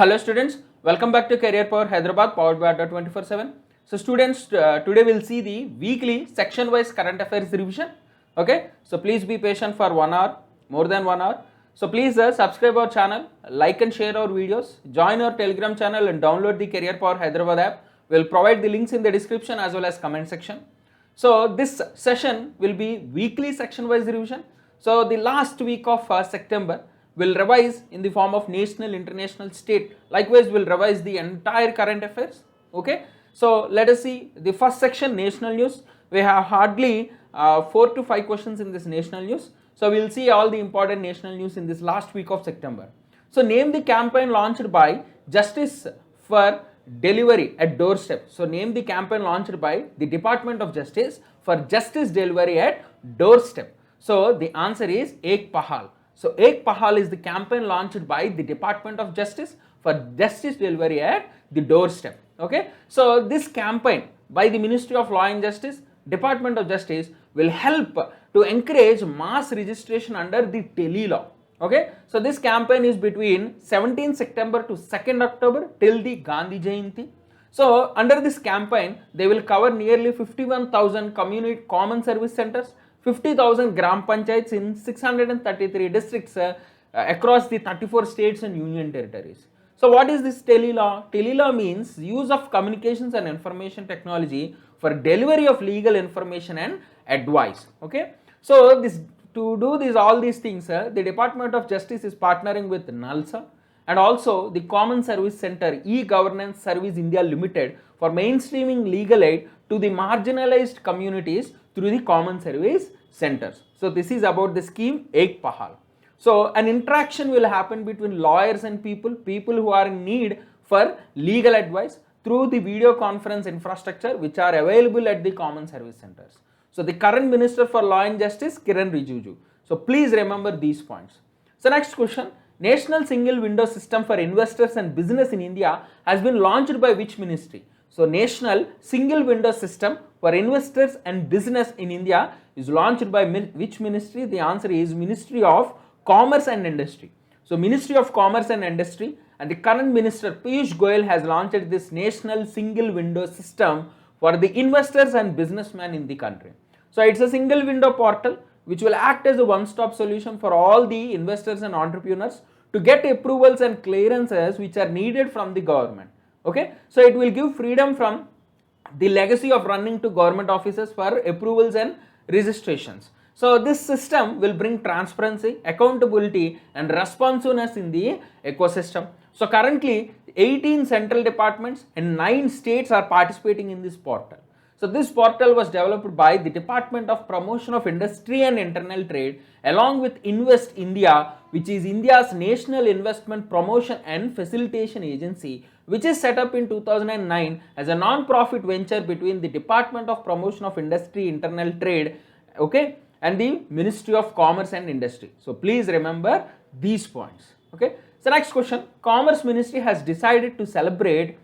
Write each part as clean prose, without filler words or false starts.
Hello students, welcome back to Career Power Hyderabad powered by Adda 24/7. So students, today we'll see the weekly section wise current affairs revision. Okay, so please be patient for 1 hour, more than 1 hour. So please subscribe our channel, like and share our videos, join our Telegram channel and download the Career Power Hyderabad app. We'll provide the links in the description as well as comment section. So this session will be weekly section wise revision. So the last week of September will revise in the form of national, international, state. Likewise, we'll revise the entire current affairs. Okay. So let us see the first section, national news. We have hardly 4 to 5 questions in this national news. So we'll see all the important national news in this last week of September. So name the campaign launched by Justice for Delivery at Doorstep. So name the campaign launched by the Department of Justice for Justice Delivery at Doorstep. So the answer is Ek Pahal. So Ek Pahal is the campaign launched by the Department of Justice for Justice Delivery at the Doorstep. Okay. So this campaign by the Ministry of Law and Justice, Department of Justice will help to encourage mass registration under the tele-law. Okay. So this campaign is between 17 September to 2nd October till the Gandhi Jayanti. So under this campaign, they will cover nearly 51,000 community common service centers, 50,000 gram panchayats in 633 districts across the 34 states and union territories. So what is this tele-law? Tele-law means use of communications and information technology for delivery of legal information and advice. Okay. So this, to do this, all these things, the Department of Justice is partnering with NALSA and also the Common Service Center E-Governance Service India Limited for mainstreaming legal aid to the marginalized communities through the common service centers. So this is about the scheme Ek Pahal. So an interaction will happen between lawyers and people who are in need for legal advice through the video conference infrastructure which are available at the common service centers. So the current Minister for Law and Justice, Kiran Rijiju. So please remember these points. So next question, National Single Window System for Investors and Business in India has been launched by which ministry? So National Single Window System for Investors and Business in India is launched by which ministry? The answer is Ministry of Commerce and Industry. So Ministry of Commerce and Industry and the current Minister Piyush Goyal has launched this National Single Window System for the investors and businessmen in the country. So it's a single window portal which will act as a one-stop solution for all the investors and entrepreneurs to get approvals and clearances which are needed from the government. Okay, so it will give freedom from the legacy of running to government offices for approvals and registrations. So this system will bring transparency, accountability and responsiveness in the ecosystem. So currently 18 central departments and 9 states are participating in this portal. So this portal was developed by the Department of Promotion of Industry and Internal Trade along with Invest India, which is India's national investment promotion and facilitation agency, which is set up in 2009 as a non-profit venture between the Department of Promotion of Industry, Internal Trade, okay, and the Ministry of Commerce and Industry. So please remember these points. Okay. So next question, Commerce Ministry has decided to celebrate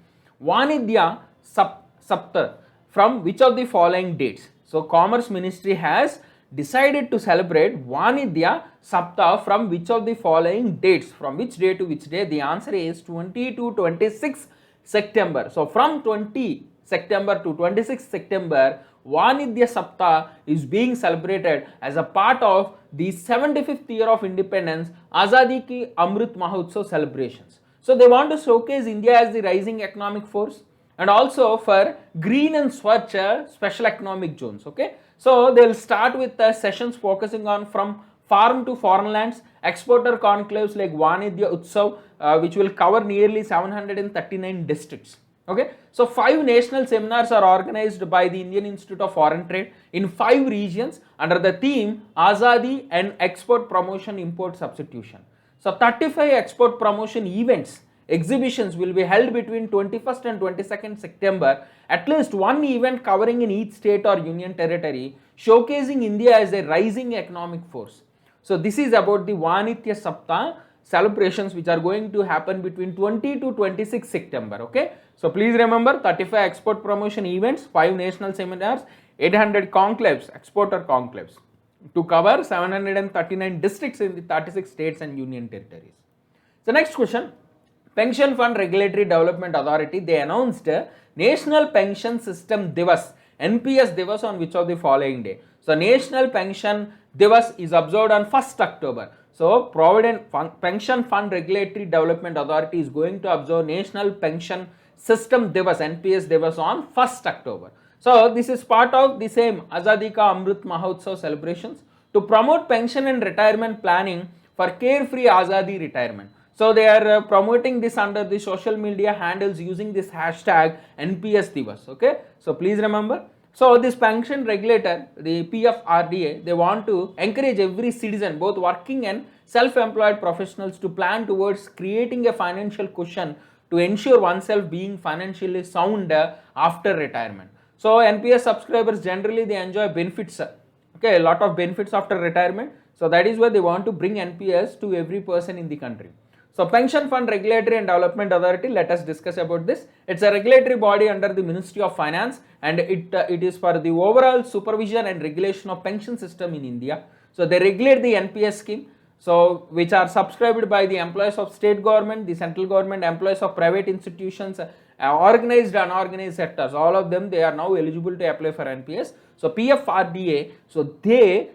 Vanidya Sapta from which of the following dates? So Commerce Ministry has decided to celebrate Vanidya Sapta from which of the following dates? From which day to which day? The answer is 20 to 26 September. So from 20 September to 26 September, Vanidya Sapta is being celebrated as a part of the 75th year of independence, Azadi Ki Amrit Mahotsav celebrations. So they want to showcase India as the rising economic force and also for green and Swachh special economic zones. Okay, so they'll start with sessions focusing on from farm to foreign lands, exporter conclaves like Vanidya Utsav, which will cover nearly 739 districts. Okay, so 5 national seminars are organized by the Indian Institute of Foreign Trade in 5 regions under the theme Azadi and Export Promotion Import Substitution. So 35 export promotion events, exhibitions will be held between 21st and 22nd September, at least one event covering in each state or union territory, showcasing India as a rising economic force. So this is about the Vanidya Sapta celebrations which are going to happen between 20 to 26 September. Okay, so please remember 35 export promotion events, 5 national seminars, 800 conclaves, exporter conclaves to cover 739 districts in the 36 states and union territories. The next question, Pension Fund Regulatory Development Authority, they announced National Pension System Divas, NPS Divas, on which of the following day? So National Pension Divas is observed on 1st October. So Pension Fund Regulatory Development Authority is going to observe National Pension System Divas, NPS Divas, on 1st October. So this is part of the same Azadi Ka Amrit Mahotsav celebrations to promote pension and retirement planning for carefree Azadi retirement. So they are promoting this under the social media handles using this hashtag NPS Divas. Okay, so please remember. So this pension regulator, the PFRDA, they want to encourage every citizen, both working and self-employed professionals, to plan towards creating a financial cushion to ensure oneself being financially sound after retirement. So NPS subscribers generally they enjoy benefits, okay, a lot of benefits after retirement. So that is why they want to bring NPS to every person in the country. So Pension Fund Regulatory and Development Authority, let us discuss about this. It's a regulatory body under the Ministry of Finance, and it is for the overall supervision and regulation of pension system in India. So they regulate the NPS scheme, so which are subscribed by the employees of state government, the central government, employees of private institutions, organized and unorganized sectors, all of them, they are now eligible to apply for NPS. So PFRDA, so they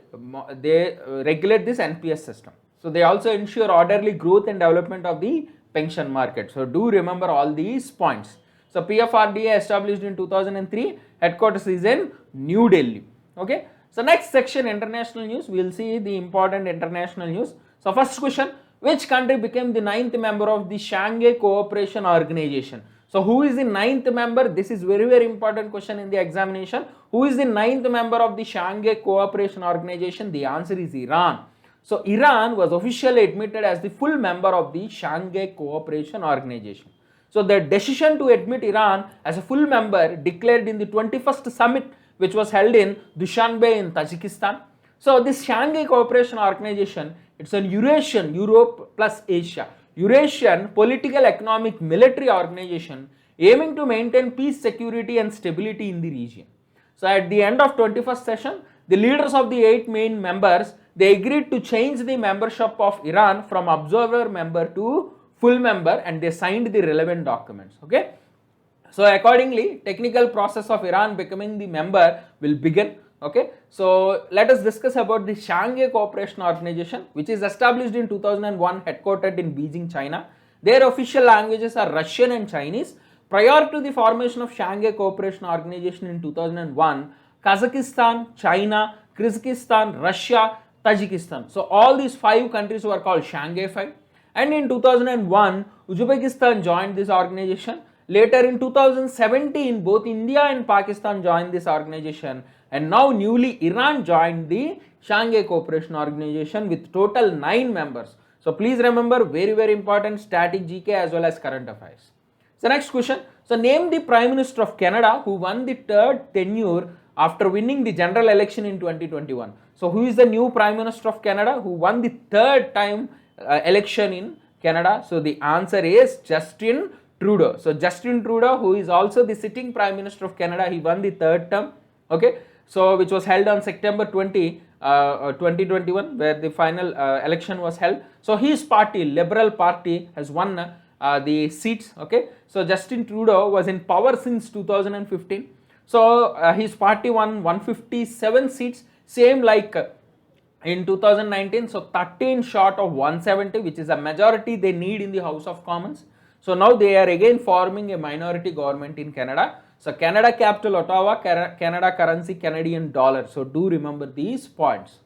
regulate this NPS system. So they also ensure orderly growth and development of the pension market. So do remember all these points. So PFRDA established in 2003, headquarters is in New Delhi. Okay. So next section, international news. We will see the important international news. So first question, which country became the 9th member of the Shanghai Cooperation Organization? So who is the 9th member? This is very, very important question in the examination. Who is the 9th member of the Shanghai Cooperation Organization? The answer is Iran. So Iran was officially admitted as the full member of the Shanghai Cooperation Organization. So the decision to admit Iran as a full member declared in the 21st summit, which was held in Dushanbe in Tajikistan. So this Shanghai Cooperation Organization, it's an Eurasian, Europe plus Asia, Eurasian political, economic, military organization aiming to maintain peace, security and stability in the region. So at the end of 21st session, the leaders of the 8 main members, they agreed to change the membership of Iran from observer member to full member, and they signed the relevant documents. Okay. So accordingly, technical process of Iran becoming the member will begin. Okay. So let us discuss about the Shanghai Cooperation Organization, which is established in 2001, headquartered in Beijing, China. Their official languages are Russian and Chinese. Prior to the formation of Shanghai Cooperation Organization in 2001, Kazakhstan, China, Kyrgyzstan, Russia, Tajikistan. So all these 5 countries were called Shanghai 5. And in 2001, Uzbekistan joined this organization. Later in 2017, both India and Pakistan joined this organization. And now newly Iran joined the Shanghai Cooperation Organization with total 9 members. So please remember, very, very important static GK as well as current affairs. So next question. So name the Prime Minister of Canada who won the 3rd tenure after winning the general election in 2021. So who is the new Prime Minister of Canada who won the 3rd time election in Canada? So the answer is Justin Trudeau. So Justin Trudeau, who is also the sitting Prime Minister of Canada, he won the 3rd term. Okay. So which was held on September 20, 2021, where the final election was held. So his party, Liberal Party, has won the seats. Okay. So Justin Trudeau was in power since 2015. So his party won 157 seats, same like in 2019. So 13 short of 170, which is a majority they need in the House of Commons. So now they are again forming a minority government in Canada. So Canada capital Ottawa, Canada currency Canadian dollar. So do remember these points.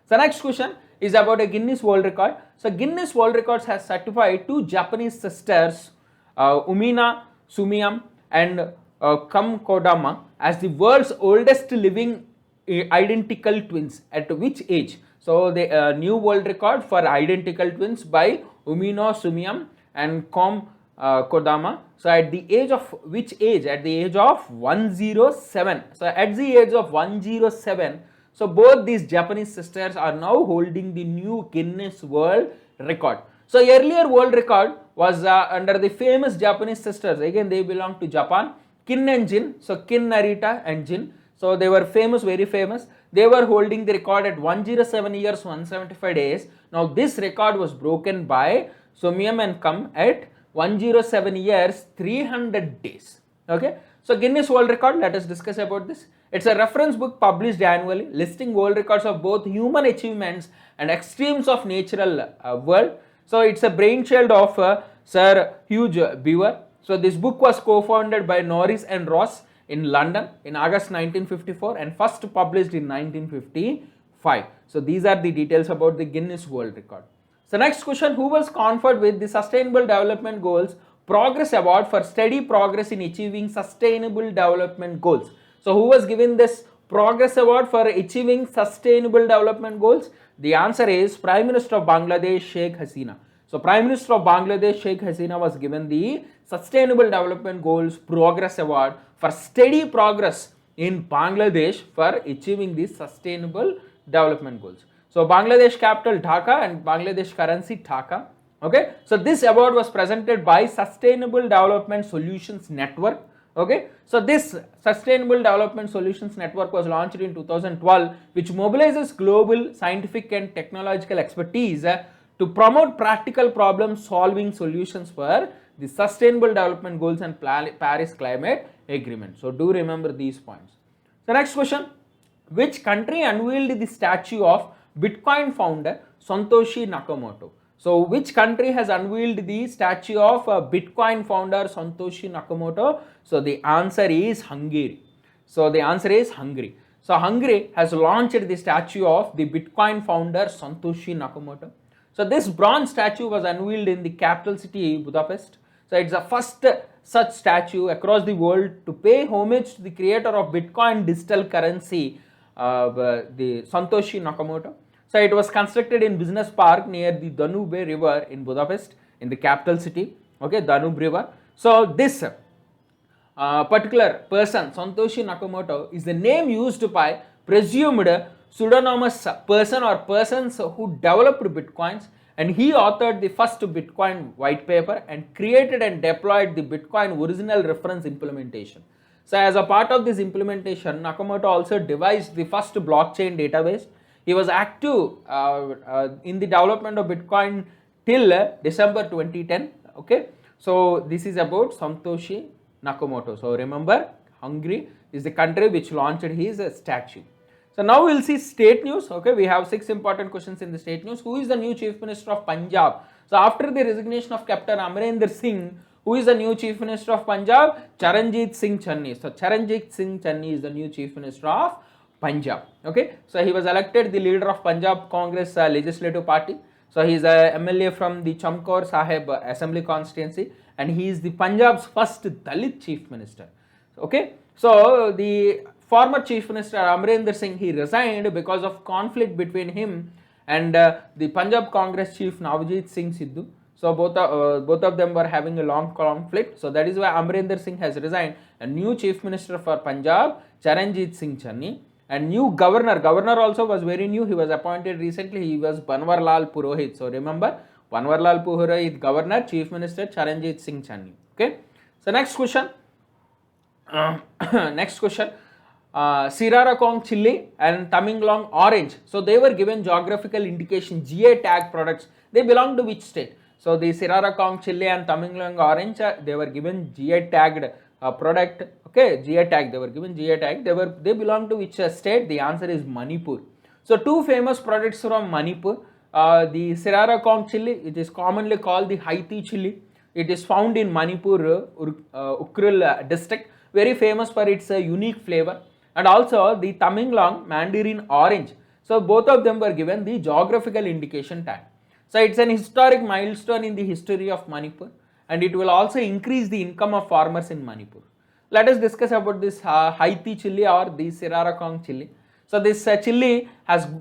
So next question is about a Guinness World Record. So Guinness World Records has certified 2 Japanese sisters, Umina Sumiyam and Kamkodama, as the world's oldest living identical twins. At which age? So the new world record for identical twins by Umino Sumiyam and Kodama. So at the age of which age? At the age of 107. So at the age of 107, so both these Japanese sisters are now holding the new Guinness World Record. So earlier world record was under the famous Japanese sisters. Again, they belong to Japan. Kin and Jin. So Kin, Narita and Jin. So they were famous, very famous. They were holding the record at 107 years, 175 days. Now this record was broken by Sumiyam and Kam at 107 years 300 days. Okay, so Guinness World Record, let us discuss about this. It's a reference book published annually listing world records of both human achievements and extremes of natural world. So it's a brainchild of Sir Hugh Beaver. So this book was co-founded by Norris and Ross in London in August 1954 and first published in 1955. So these are the details about the Guinness World Record. So next question, who was conferred with the Sustainable Development Goals Progress Award for steady progress in achieving sustainable development goals? So who was given this Progress Award for achieving sustainable development goals? The answer is Prime Minister of Bangladesh, Sheikh Hasina. So Prime Minister of Bangladesh, Sheikh Hasina was given the Sustainable Development Goals Progress Award for steady progress in Bangladesh for achieving these sustainable development goals. So Bangladesh capital Dhaka and Bangladesh currency Taka. Okay, so this award was presented by Sustainable Development Solutions Network. Okay, so this Sustainable Development Solutions Network was launched in 2012, which mobilizes global scientific and technological expertise to promote practical problem solving solutions for the Sustainable Development Goals and Paris Climate Agreement. So do remember these points. So next question, which country unveiled the statue of Bitcoin founder Satoshi Nakamoto? So which country has unveiled the statue of Bitcoin founder Satoshi Nakamoto? So the answer is Hungary. So the answer is Hungary. So Hungary has launched the statue of the Bitcoin founder Satoshi Nakamoto. So this bronze statue was unveiled in the capital city Budapest. So it's the first such statue across the world to pay homage to the creator of Bitcoin digital currency, the Satoshi Nakamoto. So it was constructed in Business Park near the Danube River in Budapest, in the capital city, okay, Danube River. So this particular person, Satoshi Nakamoto, is the name used by presumed pseudonymous person or persons who developed Bitcoins, and he authored the first Bitcoin white paper and created and deployed the Bitcoin original reference implementation. So as a part of this implementation, Nakamoto also devised the first blockchain database. He was active in the development of Bitcoin till December 2010. Okay, so this is about Satoshi Nakamoto. So remember, Hungary is the country which launched his statue. So now we will see state news. Okay, we have 6 important questions in the state news. Who is the new Chief Minister of Punjab? So after the resignation of Captain Amarinder Singh, who is the new Chief Minister of Punjab? Charanjit Singh Channi. So Charanjit Singh Channi is the new Chief Minister of Punjab. Okay, so he was elected the leader of Punjab Congress Legislative Party. So he is a MLA from the Chamkaur Sahib Assembly constituency, and he is the Punjab's first Dalit Chief Minister. Okay, so the former Chief Minister Amarinder Singh, he resigned because of conflict between him and the Punjab Congress Chief Navjit Singh Sidhu. So both of them were having a long conflict. So that is why Amarinder Singh has resigned. A new Chief Minister for Punjab, Charanjit Singh Channi. And new governor also was very new. He was appointed recently. He was Banwarlal Purohit. So remember, Banwarlal Purohit governor, Chief Minister Charanjit Singh Channi. Okay. So next question. Srirangam chili and Tamenglong orange. So they were given geographical indication GA tag products. They belong to which state? So the Srirangam chili and Tamenglong orange, they were given GA tagged product. Okay, GA tag, they were given GA tag. They belong to which state? The answer is Manipur. So two famous products from Manipur. The Srirangam chili, it is commonly called the Haiti chili. It is found in Manipur, Ukrul district. Very famous for its unique flavor. And also the Tamenglong mandarin orange. So both of them were given the geographical indication tag. So it's an historic milestone in the history of Manipur, and it will also increase the income of farmers in Manipur. Let us discuss about this Haiti chili or the Srirangam chili. So this chili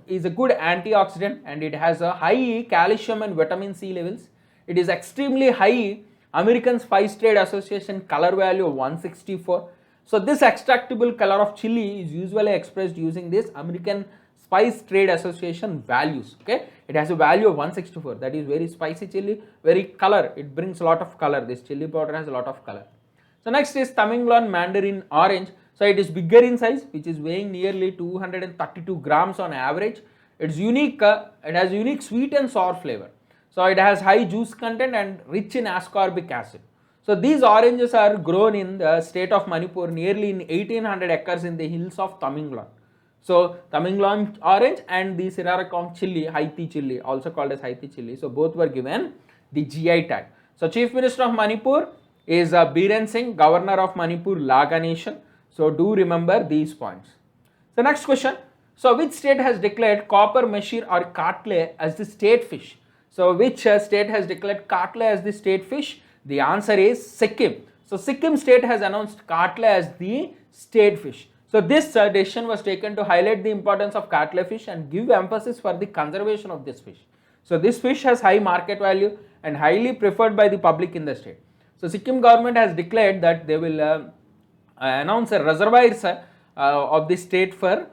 is a good antioxidant, and it has a high calcium and vitamin C levels. It is extremely high American Spice Trade Association color value of 164. So this extractable color of chili is usually expressed using this American Spice Trade Association values. Okay, it has a value of 164. That is very spicy chili, very color. It brings a lot of color. This chili powder has a lot of color. So next is Tamenglong mandarin orange. So it is bigger in size, which is weighing nearly 232 grams on average. It's unique. It has unique sweet and sour flavor. So it has high juice content and rich in ascorbic acid. So these oranges are grown in the state of Manipur nearly in 1800 acres in the hills of Taminglan. So Taminglan orange and the Srirangam chili, Haiti chili, also called as Haiti chili. So both were given the GI tag. So Chief Minister of Manipur is Biren Singh, Governor of Manipur, Laga Nation. So do remember these points. So next question. So which state has declared copper meshir or katle as the state fish? So which state has declared katle as the state fish? The answer is Sikkim. So Sikkim state has announced katle as the state fish. So this decision was taken to highlight the importance of katle fish and give emphasis for the conservation of this fish. So this fish has high market value and highly preferred by the public in the state. So Sikkim government has declared that they will announce a reservoirs of the state for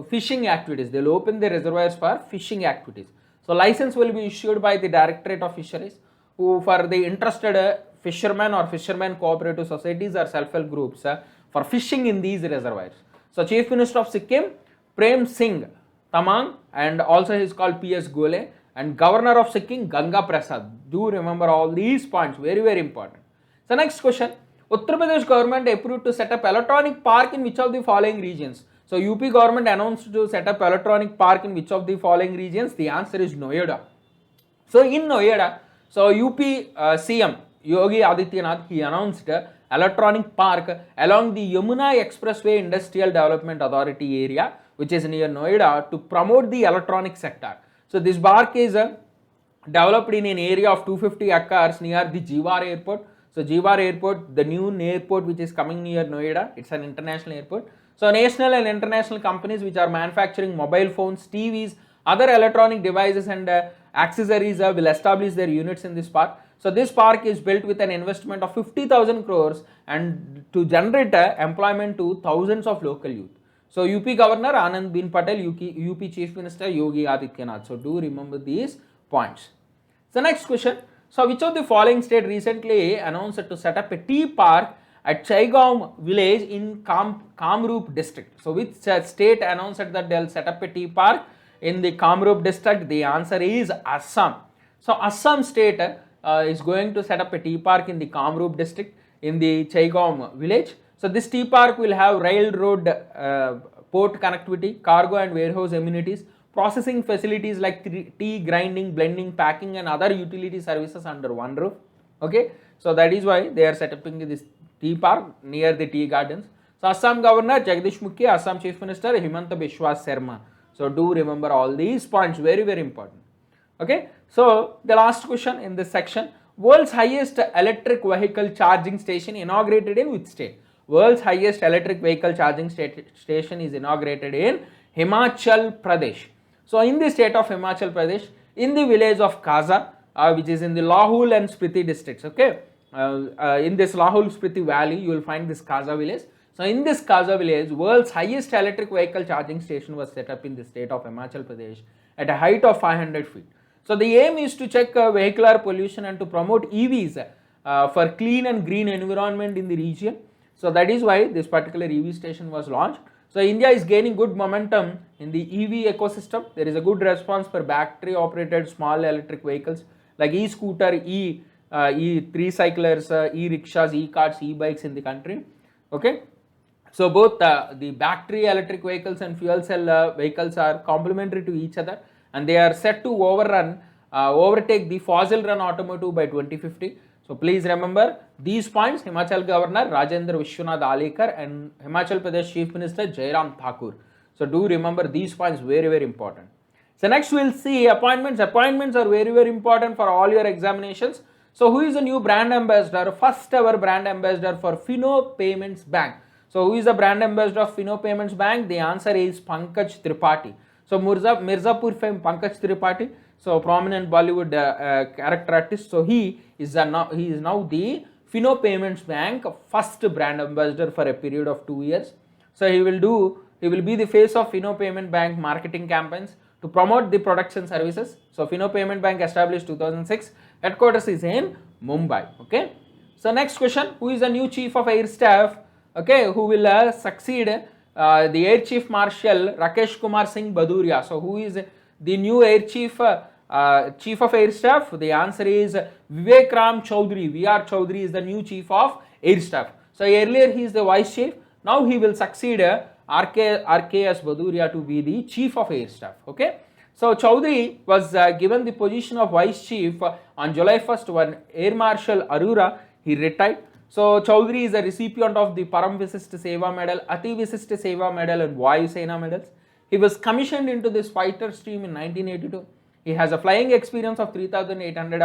fishing activities. They will open the reservoirs for fishing activities. So license will be issued by the Directorate of Fisheries, who for the interested fishermen or fishermen cooperative societies or self-help groups for fishing in these reservoirs. So Chief Minister of Sikkim, Prem Singh Tamang, and also he is called PS Gole, and Governor of Sikkim, Ganga Prasad. Do remember all these points, very very important. So next question, Uttar Pradesh government approved to set up electronic park in which of the following regions? So UP government announced to set up electronic park in which of the following regions? The answer is Noida. So in Noida, so UP CM Yogi Adityanath, he announced electronic park along the Yamuna Expressway Industrial Development Authority area, which is near Noida, to promote the electronic sector. So this park is developed in an area of 250 acres near the Jiwar airport. So Jiwar airport, the new airport which is coming near Noida, it's an international airport. So national and international companies which are manufacturing mobile phones, TVs, other electronic devices and accessories will establish their units in this park. So this park is built with an investment of 50,000 crores and to generate employment to thousands of local youth. So UP Governor Anand Bin Patel, UP Chief Minister Yogi Adityanath. So do remember these points. So next question. So which of the following state recently announced to set up a tea park at Chaigaon village in Kamrup district? So which state announced that they will set up a tea park in the Kamrup district? The answer is Assam. So Assam state is going to set up a tea park in the Kamrup district in the Chaigaon village. So this tea park will have railroad, port connectivity, cargo and warehouse amenities, processing facilities like tea grinding, blending, packing and other utility services under one roof. Okay, so that is why they are setting this tea park near the tea gardens. So Assam Governor Jagdish Mukhi, Assam Chief Minister Himanta Biswa Sarma. So do remember all these points, very very important. Okay, so the last question in this section, world's highest electric vehicle charging station inaugurated in which state? World's highest electric vehicle charging station is inaugurated in Himachal Pradesh. So in the state of Himachal Pradesh, in the village of Kaza, which is in the Lahul and Spiti districts, okay, in this Lahul Spiti valley, you will find this Kaza village. So in this Kaza village, world's highest electric vehicle charging station was set up in the state of Himachal Pradesh at a height of 500 feet. So the aim is to check vehicular pollution and to promote EVs for clean and green environment in the region. So that is why this particular EV station was launched. So India is gaining good momentum in the EV ecosystem. There is a good response for battery operated small electric vehicles like e-scooter, e-3-cyclers, e-rickshaws, e-carts, e-bikes in the country. Okay. So both the battery electric vehicles and fuel cell vehicles are complementary to each other and they are set to overtake the fossil run automotive by 2050. So please remember these points, Himachal Governor Rajendra Vishwanath Alekar and Himachal Pradesh Chief Minister Jairam Thakur. So do remember these points, very very important. So next we will see appointments. Appointments are very very important for all your examinations. So who is the new brand ambassador, first ever brand ambassador for Fino Payments Bank? So who is the brand ambassador of Fino Payments Bank? The answer is Pankaj Tripathi. So Mirzapur fame Pankaj Tripathi, so prominent Bollywood character artist. So he is now the Fino Payments Bank first brand ambassador for a period of 2 years. So he will be the face of Fino Payment Bank marketing campaigns to promote the products and services. So Fino Payment Bank established 2006, headquarters is in Mumbai. Okay. So next question, who is the new Chief of Air Staff? Okay, who will succeed the Air Chief Marshal Rakesh Kumar Singh Baduria. So who is the new Air Chief Chief of Air Staff? The answer is Vivek Ram Chaudhary. VR Chaudhary is the new Chief of Air Staff. So earlier he is the Vice Chief. Now he will succeed RKS Bhaduria to be the Chief of Air Staff. Okay. So Chaudhary was given the position of Vice Chief on July 1st when Air Marshal Arora he retired. So Chaudhary is a recipient of the Param Visist Seva Medal, Ati Visist Seva Medal and Vayu Sena medals. He was commissioned into this fighter stream in 1982. He has a flying experience of 3,800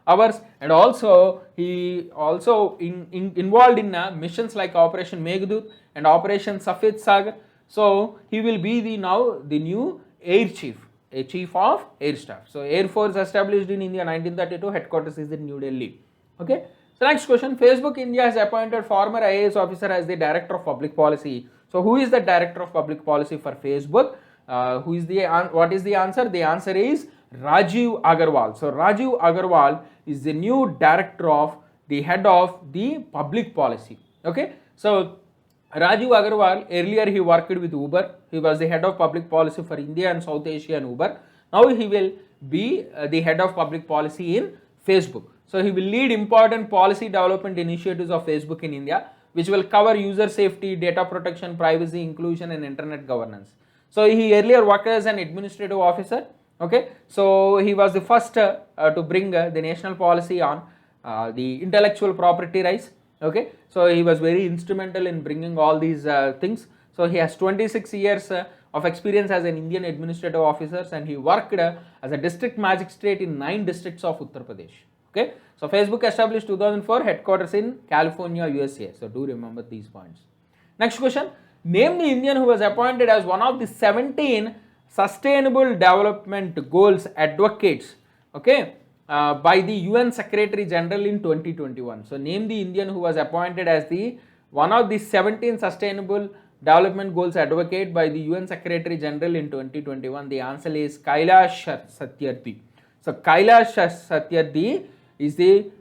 hours, and also he involved in missions like Operation Meghdut and Operation Safed Sagar. So he will be now the new Air Chief, a Chief of Air Staff. So Air Force established in India 1932, headquarters is in New Delhi. Okay. So next question, Facebook India has appointed former IAS officer as the Director of Public Policy. So who is the Director of Public Policy for Facebook? What is the answer? The answer is Rajiv Agarwal. So Rajiv Agarwal is the new Director of the Head of the Public Policy. Okay. So Rajiv Agarwal, earlier he worked with Uber. He was the Head of Public Policy for India and South Asia and Uber. Now he will be the Head of Public Policy in Facebook. So he will lead important policy development initiatives of Facebook in India, which will cover user safety, data protection, privacy, inclusion and internet governance. So he earlier worked as an administrative officer. Okay, so he was the first to bring the national policy on the intellectual property rights. Okay, so he was very instrumental in bringing all these things. So he has 26 years of experience as an Indian administrative officer, and he worked as a district magistrate in 9 districts of Uttar Pradesh. Okay, so Facebook established 2004, headquarters in California, USA. So do remember these points. Next question, name the Indian who was appointed as one of the 17 Sustainable Development Goals Advocates, okay, by the UN Secretary General in 2021. So name the Indian who was appointed as the one of the 17 Sustainable Development Goals Advocate by the UN Secretary General in 2021. The answer is Kailash Satyarthi. So Kailash Satyarthi is the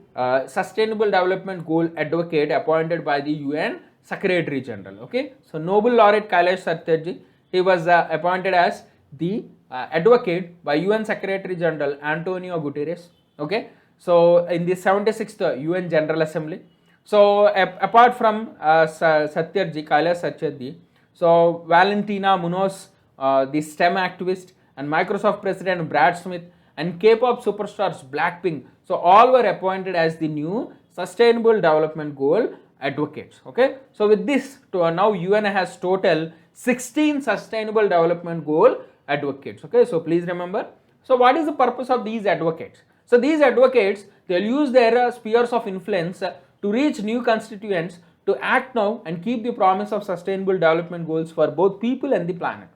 Sustainable Development Goal Advocate appointed by the UN Secretary General. Okay, so Nobel Laureate Kailash Satyarthi, he was appointed as the advocate by UN Secretary General Antonio Guterres. Okay, so in the 76th UN General Assembly. So apart from Satyarthi, Kailash Satyarthi, so Valentina Munoz, the STEM activist, and Microsoft President Brad Smith, and K-pop superstars Blackpink, so all were appointed as the new Sustainable Development Goal Advocates. Okay, so with this now UN has total 16 Sustainable Development Goal Advocates. Okay, so please remember. So what is the purpose of these advocates? So these advocates, they'll use their spheres of influence to reach new constituents to act now and keep the promise of Sustainable Development Goals for both people and the planet.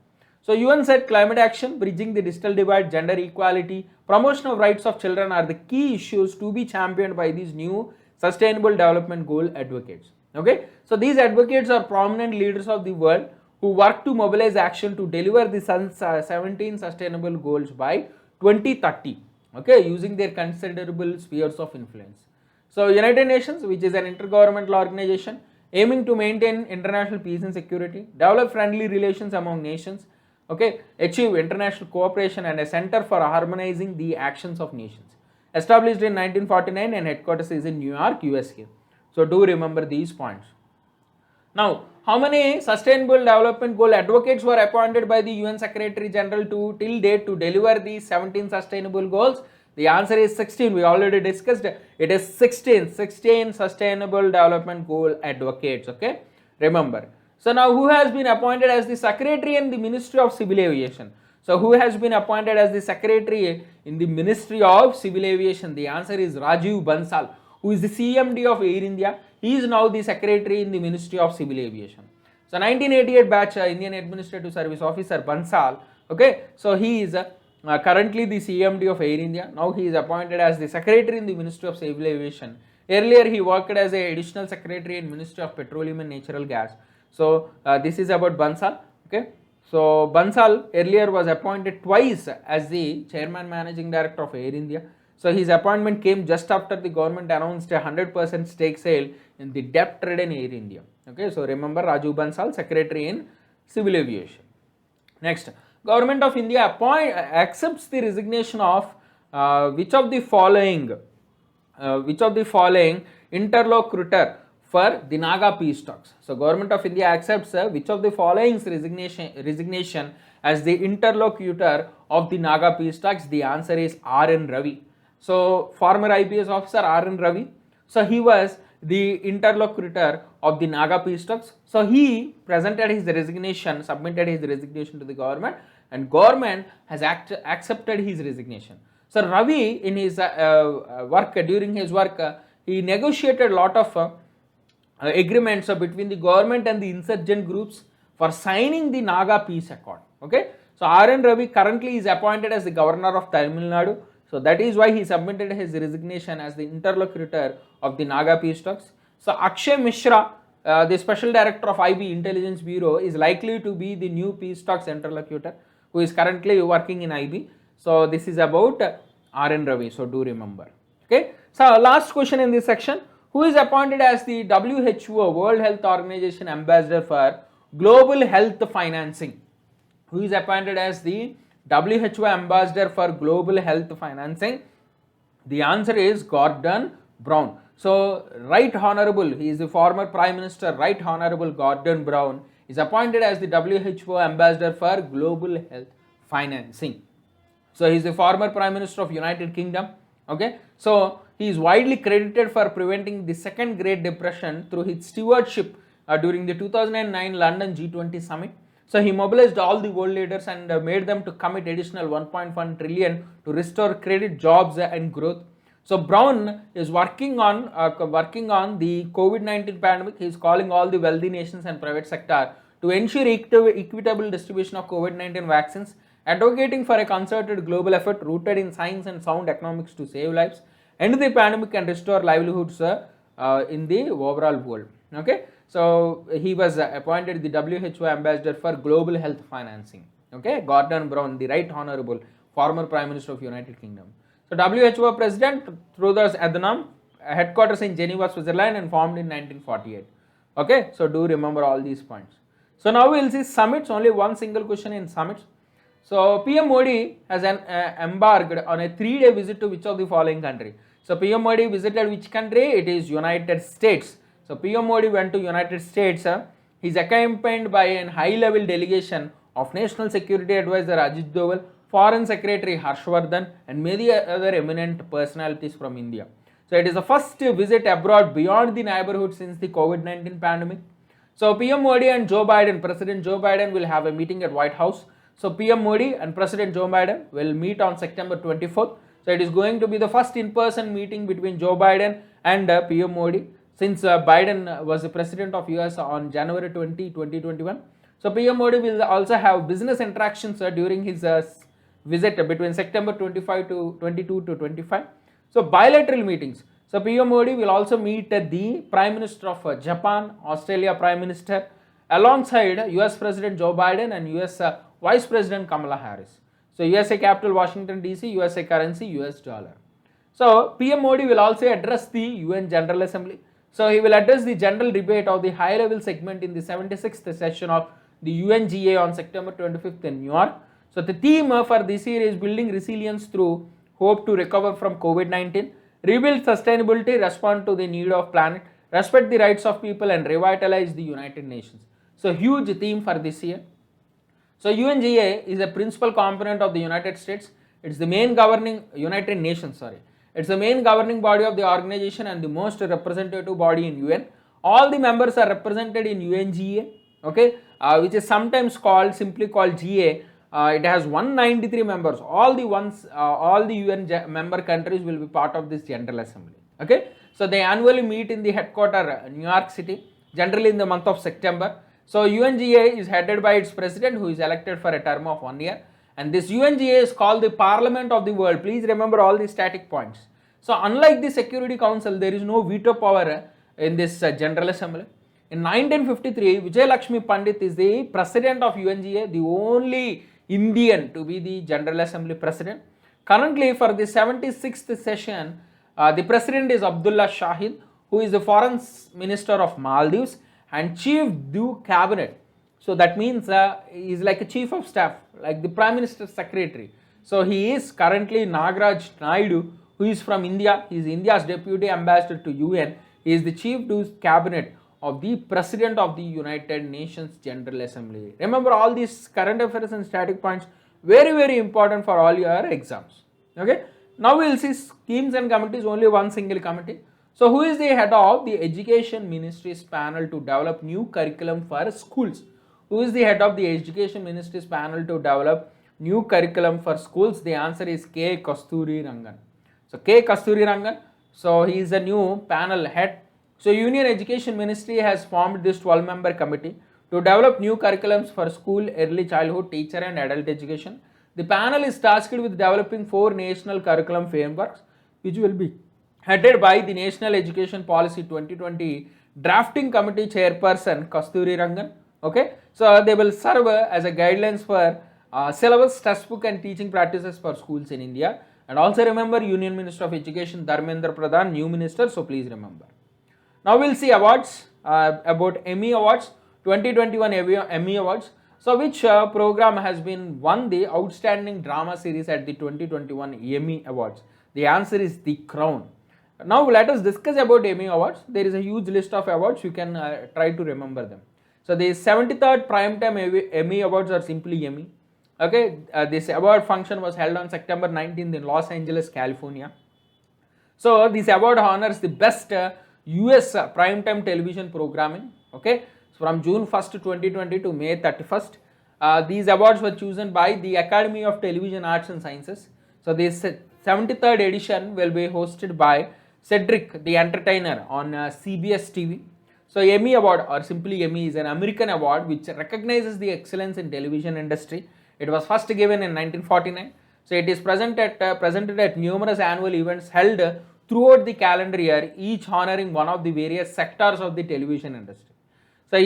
So UN said climate action, bridging the digital divide, gender equality, promotion of rights of children are the key issues to be championed by these new Sustainable Development Goal Advocates. Okay, so these advocates are prominent leaders of the world who work to mobilize action to deliver the 17 sustainable goals by 2030. Okay, using their considerable spheres of influence. So United Nations, which is an intergovernmental organization aiming to maintain international peace and security, develop friendly relations among nations, okay, achieve international cooperation, and a center for harmonizing the actions of nations. Established in 1949 and headquarters is in New York, USA. So do remember these points. Now, how many Sustainable Development Goal Advocates were appointed by the UN Secretary General till date to deliver the 17 Sustainable Goals? The answer is 16. We already discussed it. It is 16 Sustainable Development Goal Advocates. Okay, remember. So now who has been appointed as the Secretary in the Ministry of Civil Aviation? So who has been appointed as the Secretary in the Ministry of Civil Aviation? The answer is Rajiv Bansal, who is the CMD of Air India. He is now the Secretary in the Ministry of Civil Aviation. So 1988 batch Indian Administrative Service Officer Bansal, okay, so he is currently the CMD of Air India. Now he is appointed as the Secretary in the Ministry of Civil Aviation. Earlier he worked as an Additional Secretary in Ministry of Petroleum and Natural Gas. So this is about Bansal. Okay, so Bansal earlier was appointed twice as the Chairman Managing Director of Air India. So his appointment came just after the government announced a 100% stake sale in the debt-ridden Air India. Okay, so remember Rajiv Bansal, Secretary in Civil Aviation. Next, Government of India accepts the resignation of which of the following interlocutor for the Naga peace talks. So Government of India accepts which of the following resignation as the interlocutor of the Naga peace talks. The answer is R.N. Ravi. So former IPS officer R.N. Ravi. So he was the interlocutor of the Naga peace talks. So he presented his resignation, submitted his resignation to the government, and government has accepted his resignation. So Ravi, in his during his work, he negotiated a lot of agreements between the government and the insurgent groups for signing the Naga peace accord. Okay, so R.N. Ravi currently is appointed as the governor of Tamil Nadu. So that is why he submitted his resignation as the interlocutor of the Naga peace talks. So Akshay Mishra, the special director of IB Intelligence Bureau, is likely to be the new peace talks interlocutor, who is currently working in IB. So this is about R.N. Ravi, so do remember. Okay, so last question in this section: who is appointed as the WHO, World Health Organization ambassador for global health financing? Who is appointed as the WHO ambassador for global health financing? The answer is Gordon Brown. So Right Honorable, he is the former Prime Minister, Right Honorable Gordon Brown is appointed as the WHO ambassador for global health financing. So he is the former Prime Minister of United Kingdom. Okay, so he is widely credited for preventing the second Great Depression through his stewardship during the 2009 London G20 summit. So he mobilized all the world leaders and made them to commit additional 1.1 trillion to restore credit, jobs and growth. So Brown is working on the COVID-19 pandemic. He is calling all the wealthy nations and private sector to ensure equitable distribution of COVID-19 vaccines, advocating for a concerted global effort rooted in science and sound economics to save lives, end the pandemic and restore livelihoods in the overall world. Okay, so he was appointed the WHO ambassador for global health financing. Okay, Gordon Brown, the Right Honorable former Prime Minister of United Kingdom. So WHO President Theodore Adhanom, headquarters in Geneva, Switzerland, and formed in 1948. Okay, so do remember all these points. So now we will see summits, only one single question in summits. So PM Modi has embarked on a 3-day visit to which of the following country? So PM Modi visited which country? It is United States. So PM Modi went to United States. He is accompanied by a high-level delegation of National Security Advisor Ajit Doval, Foreign Secretary Harshvardhan, and many other eminent personalities from India. So it is the first visit abroad beyond the neighborhood since the COVID-19 pandemic. So PM Modi and Joe Biden, President Joe Biden, will have a meeting at White House. So PM Modi and President Joe Biden will meet on September 24th. So it is going to be the first in-person meeting between Joe Biden and PM Modi since Biden was the President of US on January 20, 2021. So PM Modi will also have business interactions during his visit between September 25 to 22 to 25. So bilateral meetings. So PM Modi will also meet the Prime Minister of Japan, Australia Prime Minister, alongside US President Joe Biden and US Vice President Kamala Harris. So USA capital Washington DC, USA currency US dollar. So PM Modi will also address the UN General Assembly. So he will address the general debate of the high level segment in the 76th session of the UNGA on September 25th in New York. So the theme for this year is building resilience through hope to recover from COVID-19, rebuild sustainability, respond to the need of planet, respect the rights of people, and revitalize the United Nations. So huge theme for this year. So UNGA is a principal component of the United States. It's the main governing United Nations, It's the main governing body of the organization and the most representative body in UN. All the members are represented in UNGA, which is sometimes simply called GA. It has 193 members. All the UN member countries will be part of this General Assembly. Okay, so they annually meet in the headquarters, New York City, generally in the month of September. So UNGA is headed by its president, who is elected for a term of 1 year. And this UNGA is called the Parliament of the World. Please remember all these static points. So unlike the Security Council, there is no veto power in this General Assembly. In 1953, Vijay Lakshmi Pandit is the president of UNGA, the only Indian to be the General Assembly president. Currently, for the 76th session, the president is Abdullah Shahid, who is the foreign minister of Maldives and chief du cabinet. So that means he is like a chief of staff, like the prime minister's secretary. So he is currently Nagaraj Naidu, who is from India. He is India's Deputy Ambassador to UN. He is the Chief of Cabinet of the President of the United Nations General Assembly. Remember all these current affairs and static points, very important for all your exams. Okay. Now we will see schemes and committees, only one single committee. So who is the head of the Education Ministry's panel to develop new curriculum for schools? Who is the head of the Education Ministry's panel to develop new curriculum for schools? The answer is K. Kasturi Rangan. So K. Kasturi Rangan. So he is the new panel head. So Union Education Ministry has formed this 12-member committee to develop new curriculums for school, early childhood, teacher and adult education. The panel is tasked with developing 4 national curriculum frameworks, which will be headed by the National Education Policy 2020 Drafting Committee Chairperson Kasturi Rangan. Okay, so they will serve as a guidelines for syllabus, textbook and teaching practices for schools in India. And also remember, Union Minister of Education Dharmendra Pradhan, new minister, so please remember. Now we will see awards about Emmy Awards, 2021 Emmy Awards. So which program has been won the Outstanding Drama Series at the 2021 Emmy Awards? The answer is The Crown. Now let us discuss about Emmy Awards. There is a huge list of awards, you can try to remember them. So the 73rd Primetime Emmy Awards are simply Emmy. Okay, this award function was held on September 19th in Los Angeles, California. So this award honors the best US primetime television programming. Okay, so from June 1st, 2020 to May 31st. These awards were chosen by the Academy of Television Arts and Sciences. So this 73rd edition will be hosted by Cedric the Entertainer on CBS TV. So Emmy Award, or simply Emmy, is an American award which recognizes the excellence in television industry. It was first given in 1949. So it is presented at numerous annual events held throughout the calendar year, each honoring one of the various sectors of the television industry. So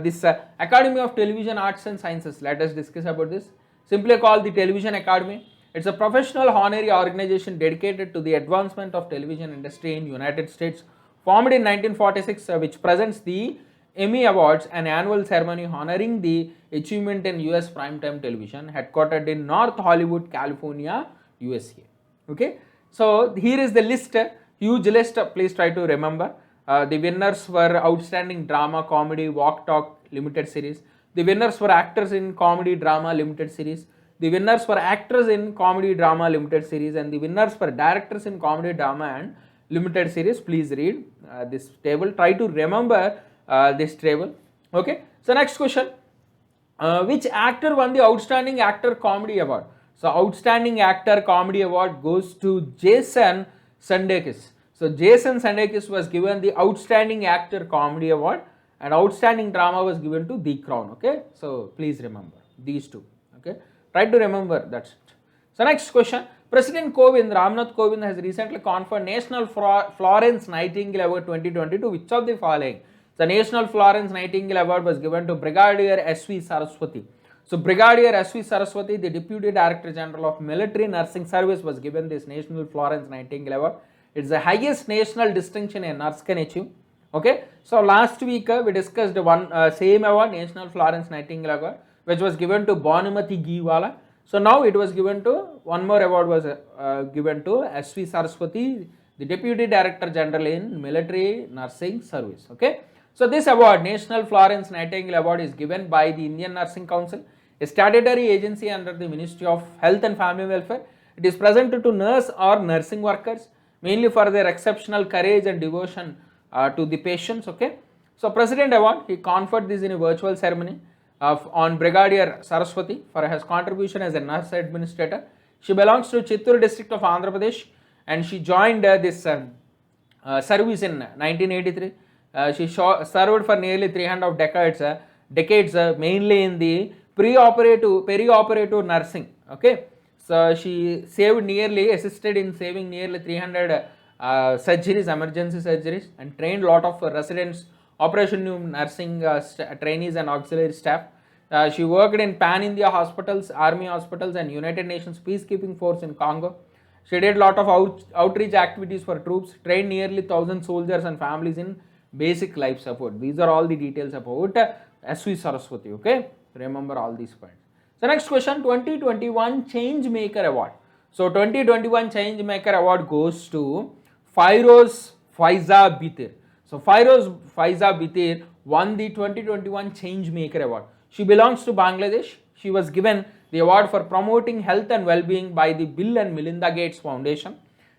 this Academy of Television Arts and Sciences, let us discuss about this. Simply called the Television Academy. It's a professional honorary organization dedicated to the advancement of television industry in United States, formed in 1946, which presents the Emmy Awards, an annual ceremony honoring the achievement in US primetime television, headquartered in North Hollywood, California, USA. Okay, so here is the list, huge list, please try to remember. The winners were Outstanding Drama, Comedy, Walk Talk Limited Series. The winners were Actors in Comedy Drama Limited Series. The winners were Actors in Comedy Drama Limited Series, and the winners were Directors in Comedy Drama and Limited Series. Please read this table, try to remember this table. Okay, so next question, which actor won the Outstanding Actor Comedy Award? So Outstanding Actor Comedy Award goes to Jason Sudeikis. So Jason Sudeikis was given the Outstanding Actor Comedy Award, and Outstanding Drama was given to The Crown. Okay, so please remember these two. Okay, try to remember, that's it. So next question, President Ramnath Kovind has recently conferred National Florence Nightingale Award 2020 to which of the following? The National Florence Nightingale Award was given to Brigadier S.V. Saraswati. So Brigadier S.V. Saraswati, the Deputy Director General of Military Nursing Service, was given this National Florence Nightingale Award. It's the highest national distinction a nurse can achieve. Okay, so last week we discussed one same award, National Florence Nightingale Award, which was given to Bhanumati Giwala. So now it was given to, one more award was given to S.V. Saraswati, the Deputy Director General in Military Nursing Service. Okay, so this award, National Florence Nightingale Award, is given by the Indian Nursing Council, a statutory agency under the Ministry of Health and Family Welfare. It is presented to nurse or nursing workers, mainly for their exceptional courage and devotion to the patients. Okay, so President Award, he conferred this in a virtual ceremony on Brigadier Saraswati for his contribution as a nurse administrator. She belongs to Chittoor district of Andhra Pradesh, and she joined this service in 1983. She served for nearly 300 decades, mainly in the perioperative nursing. Okay, so she assisted in saving nearly 300 surgeries, emergency surgeries, and trained a lot of residents, operation room nursing trainees and auxiliary staff. She worked in pan-India hospitals, army hospitals, and United Nations peacekeeping force in Congo. She did a lot of outreach activities for troops, trained nearly 1,000 soldiers and families in basic life support. These are all the details about S.V. Saraswati. Okay, remember all these points. So next question, 2021 Change Maker Award. So 2021 Change Maker Award goes to Fairoz Faiza Bitir. So Fairoz Faiza Bitir won the 2021 Change Maker Award. She belongs to Bangladesh. She was given the award for promoting health and well-being by the Bill and Melinda Gates Foundation.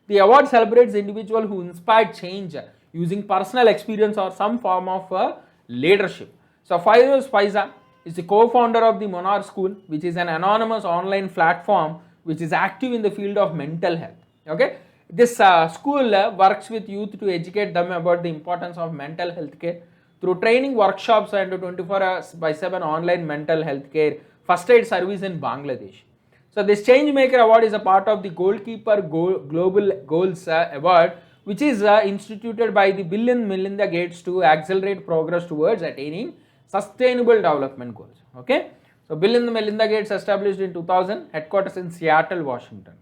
The award celebrates individuals who inspired change using personal experience or some form of leadership. So Fairoz Faiza is the co-founder of the Monarch School, which is an anonymous online platform which is active in the field of mental health. Okay, this school works with youth to educate them about the importance of mental health care through training workshops and 24/7 online mental health care first aid service in Bangladesh. So this Changemaker Award is a part of the Goalkeeper Global Goals Award, which is instituted by the Bill and Melinda Gates to accelerate progress towards attaining sustainable development goals. Okay, so Bill and Melinda Gates established in 2000, headquarters in Seattle, Washington.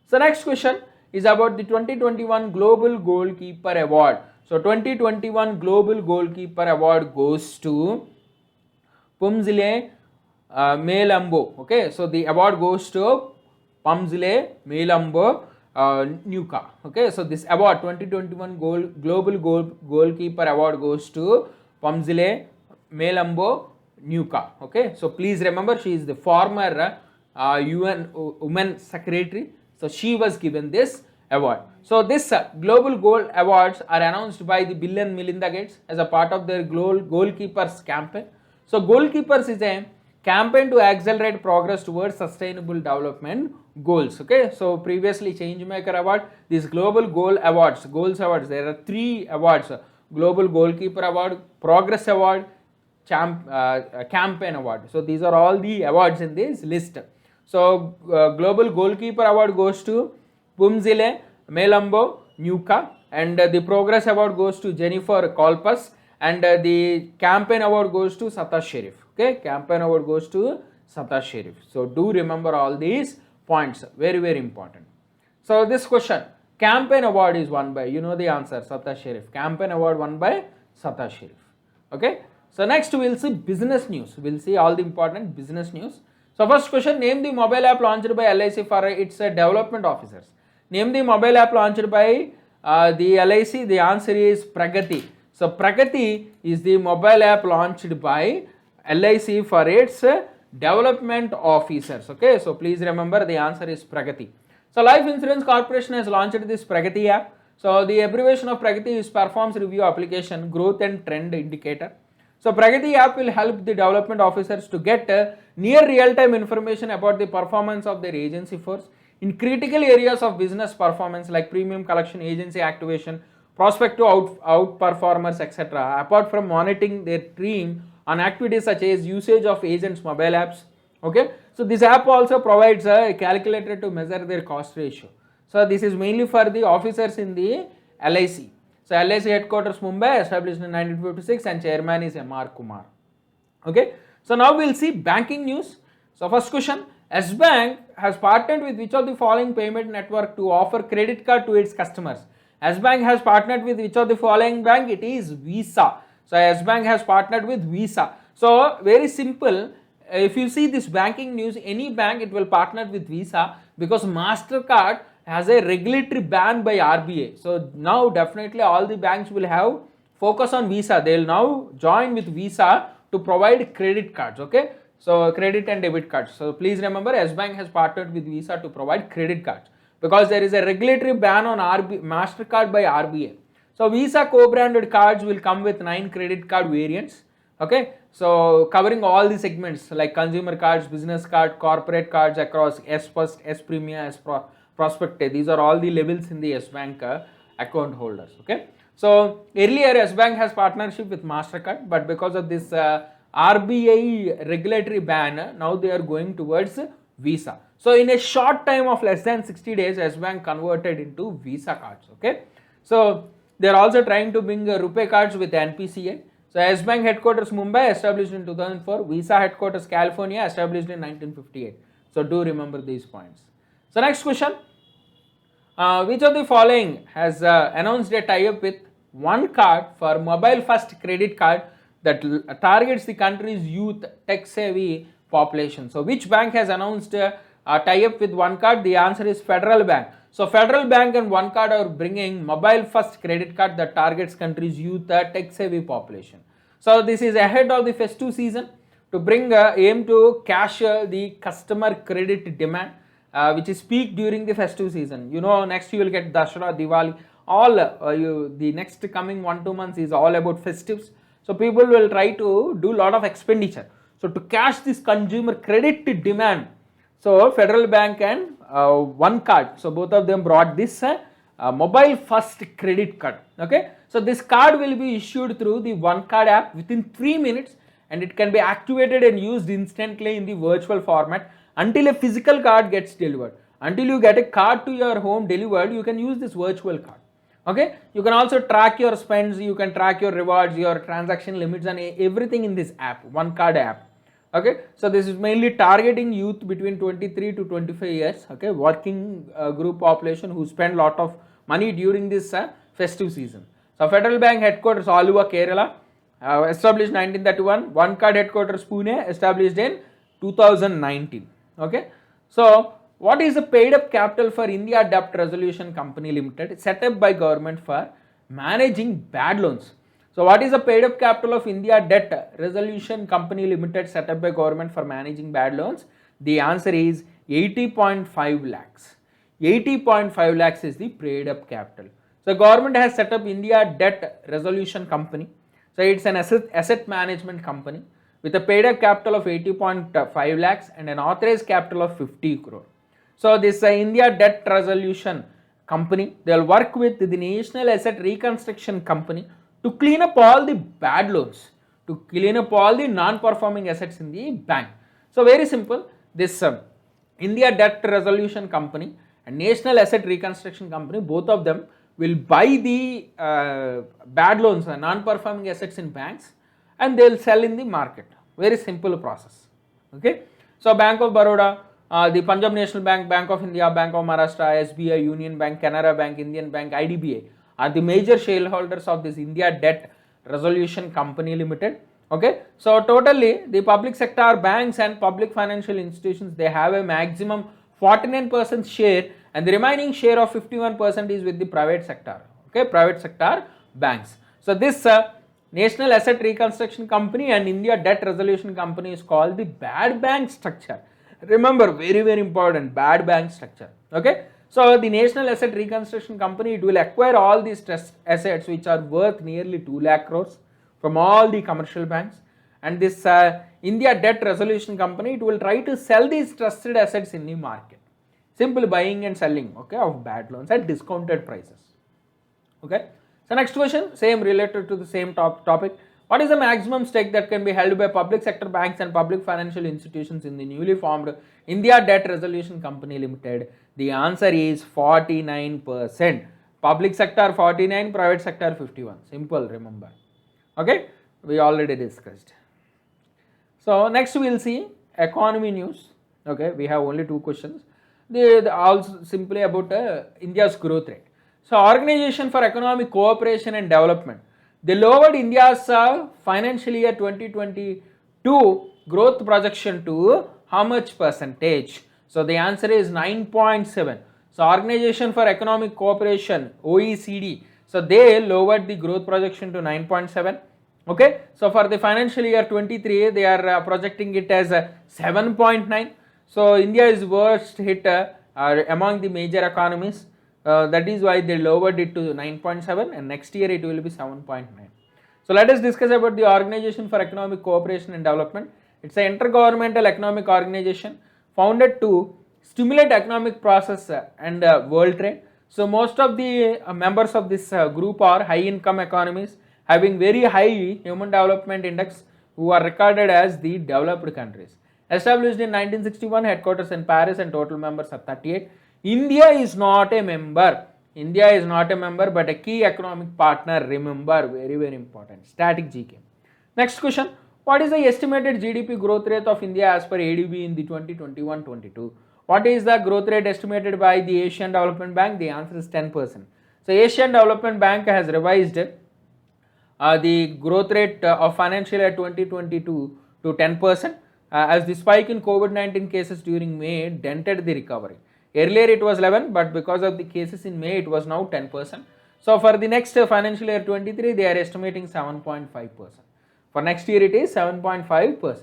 So next question is about the 2021 Global Goalkeeper Award. So 2021 Global Goalkeeper Award goes to Pumzile Melambo. Okay, so the award goes to Pumzile Melambo Nuka. Okay, so this award 2021 Global Goalkeeper Award goes to Pumzile Melambo Nuka. Okay, so please remember she is the former UN Women Secretary. So she was given this award. So this Global Goal Awards are announced by the Bill and Melinda Gates as a part of their Goalkeepers campaign. So Goalkeepers is a campaign to accelerate progress towards sustainable development goals. Okay, so previously Changemaker Award, these Global Goals Awards, there are 3 awards: Global Goalkeeper Award, Progress Award, Campaign Award. So these are all the awards in this list. So Global Goalkeeper Award goes to Pumzile Melambo Nuka, and the Progress Award goes to Jennifer Kolpas, and the Campaign Award goes to Sata Sharif. Okay, Campaign Award goes to Sata Sharif. So do remember all these points, very very important. So this question, Campaign Award is won by, you know the answer, Sata Sharif. Campaign Award won by Sata Sharif. Okay, so next we will see business news. We will see all the important business news. So first question, name the mobile app launched by LIC for its development officers. Name the mobile app launched by the LIC. The answer is Pragati. So Pragati is the mobile app launched by LIC for its development officers. Okay, so please remember the answer is Pragati. So Life Insurance Corporation has launched this Pragati app. So the abbreviation of Pragati is Performance Review Application Growth and Trend Indicator. So Pragati app will help the development officers to get near real-time information about the performance of their agency force in critical areas of business performance like premium collection, agency activation, prospective outperformers, etc. Apart from monitoring their team on activities such as usage of agents' mobile apps. Okay, so this app also provides a calculator to measure their cost ratio. So this is mainly for the officers in the LIC. So LIC headquarters Mumbai, established in 1956, and chairman is M.R. Kumar. Okay, so now we will see banking news. So first question, S-Bank has partnered with which of the following payment network to offer credit card to its customers? S-Bank has partnered with which of the following bank? It is Visa. So S-Bank has partnered with Visa. So very simple, if you see this banking news, any bank it will partner with Visa because MasterCard has a regulatory ban by RBI. So now definitely all the banks will have focus on Visa. They will now join with Visa to provide credit cards. Okay, so credit and debit cards. So please remember, S-Bank has partnered with Visa to provide credit cards because there is a regulatory ban on MasterCard by RBI. So Visa co-branded cards will come with 9 credit card variants. Okay, so covering all the segments like consumer cards, business card, corporate cards across S First, S Premier, S Prospective. These are all the levels in the S-Bank account holders. Okay, so earlier S-Bank has partnership with MasterCard, but because of this RBI regulatory ban, now they are going towards Visa. So in a short time of less than 60 days, S-Bank converted into Visa cards. Okay, so they are also trying to bring RuPay cards with NPCI. So S-Bank headquarters Mumbai, established in 2004. Visa headquarters California, established in 1958. So do remember these points. So next question, which of the following has announced a tie-up with one card for mobile first credit card that targets the country's youth tech-savvy population. So which bank has announced a tie-up with one card? The answer is Federal Bank. So Federal Bank and one card are bringing mobile first credit card that targets country's youth tech savvy population. So this is ahead of the festive season to bring aim to cash the customer credit demand which is peak during the festive season. You know, next you will get Dashra, Diwali, all the next coming 1-2 months is all about festives. So people will try to do lot of expenditure. So to cash this consumer credit demand, so Federal Bank and one card, so both of them brought this mobile first credit card. Okay, so this card will be issued through the one card app within 3 minutes, and it can be activated and used instantly in the virtual format until a physical card gets delivered. Until you get a card to your home delivered, you can use this virtual card. Okay, you can also track your spends, you can track your rewards, your transaction limits, and everything in this app, one card app. Okay, so this is mainly targeting youth between 23 to 25 years, okay, working group population who spend lot of money during this festive season. So Federal Bank headquarters Aluva, Kerala, established 1931, one card headquarters Pune, established in 2019. Okay, so what is the paid up capital for India Debt Resolution Company Limited, set up by government for managing bad loans? So what is the paid up capital of India Debt Resolution Company Limited, set up by government for managing bad loans? The answer is 80.5 lakhs. 80.5 lakhs is the paid up capital. So government has set up India Debt Resolution Company. So it's an asset management company with a paid up capital of 80.5 lakhs and an authorized capital of 50 crore. So this India Debt Resolution Company, they will work with the National Asset Reconstruction Company to clean up all the bad loans, to clean up all the non-performing assets in the bank. So very simple, this India Debt Resolution Company and National Asset Reconstruction Company, both of them will buy the bad loans, non-performing assets in banks, and they will sell in the market. Very simple process. Okay. So Bank of Baroda, the Punjab National Bank, Bank of India, Bank of Maharashtra, SBI, Union Bank, Canara Bank, Indian Bank, IDBI are the major shareholders of this India Debt Resolution Company Limited. Okay, so totally the public sector banks and public financial institutions, they have a maximum 49% share, and the remaining share of 51% is with the private sector. Okay, private sector banks. So this National Asset Reconstruction Company and India Debt Resolution Company is called the bad bank structure. Remember, very very important, bad bank structure. Okay, so the National Asset Reconstruction Company, it will acquire all these stressed assets which are worth nearly 2 lakh crores from all the commercial banks, and this India Debt Resolution Company, it will try to sell these trusted assets in the market. Simple buying and selling, okay, of bad loans at discounted prices. Okay, so next question, same related to the same topic. What is the maximum stake that can be held by public sector banks and public financial institutions in the newly formed India Debt Resolution Company Limited? The answer is 49%. Public sector 49, private sector 51. Simple, remember. Okay, we already discussed. So next we will see economy news. Okay, we have only 2 questions. They also simply about India's growth rate. So Organization for Economic Cooperation and Development, they lowered India's financial year 2022 growth projection to how much percentage? So the answer is 9.7. So Organization for Economic Cooperation, OECD, so they lowered the growth projection to 9.7. Okay, so for the financial year 23, they are projecting it as 7.9. So India is worst hit among the major economies. That is why they lowered it to 9.7, and next year it will be 7.9. So let us discuss about the Organization for Economic Cooperation and Development. It's an intergovernmental economic organization founded to stimulate economic process and world trade. So most of the members of this group are high income economies having very high human development index, who are regarded as the developed countries. Established in 1961, headquarters in Paris, and total members are 38. India is not a member. India is not a member, but a key economic partner. Remember, very very important. Static GK. Next question. What is the estimated GDP growth rate of India as per ADB in the 2021-22? What is the growth rate estimated by the Asian Development Bank? The answer is 10%. So Asian Development Bank has revised the growth rate of financial year 2022 to 10%. as the spike in COVID-19 cases during May dented the recovery. Earlier it was 11, but because of the cases in May, it was now 10%. So for the next financial year 23, they are estimating 7.5%. For next year, it is 7.5%.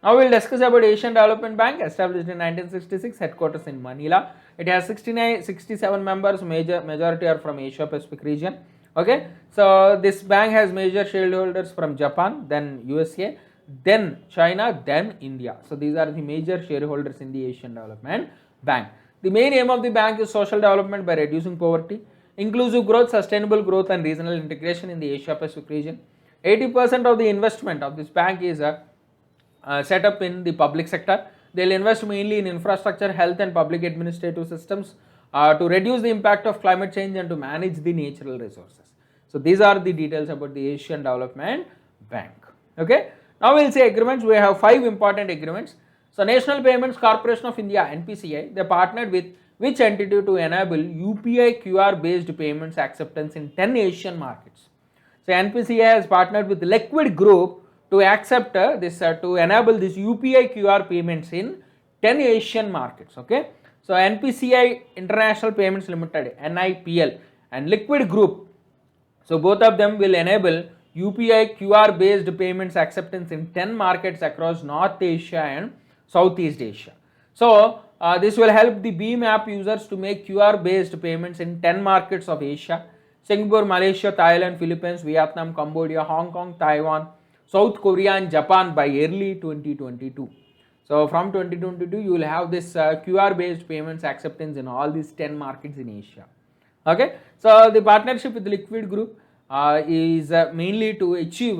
Now we'll discuss about Asian Development Bank, established in 1966, headquarters in Manila. It has 67 members, majority are from Asia Pacific region. Okay, so this bank has major shareholders from Japan, then USA, then China, then India. So these are the major shareholders in the Asian Development Bank. The main aim of the bank is social development by reducing poverty, inclusive growth, sustainable growth and regional integration in the Asia Pacific region. 80% of the investment of this bank is set up in the public sector. They will invest mainly in infrastructure, health and public administrative systems to reduce the impact of climate change and to manage the natural resources. So these are the details about the Asian Development Bank. Okay. Now we will see agreements. We have 5 important agreements. So National Payments Corporation of India, NPCI, they partnered with which entity to enable UPI QR based payments acceptance in 10 Asian markets. So NPCI has partnered with Liquid Group to accept to enable this UPI QR payments in 10 Asian markets. Okay. So NPCI International Payments Limited, NIPL, and Liquid Group. So both of them will enable UPI QR based payments acceptance in 10 markets across North Asia and Southeast Asia. So this will help the BHIM app users to make QR based payments in 10 markets of Asia: Singapore, Malaysia, Thailand, Philippines, Vietnam, Cambodia, Hong Kong, Taiwan, South Korea and Japan by early 2022. So from 2022 you will have this QR based payments acceptance in all these 10 markets in Asia. Okay. So the partnership with Liquid Group is mainly to achieve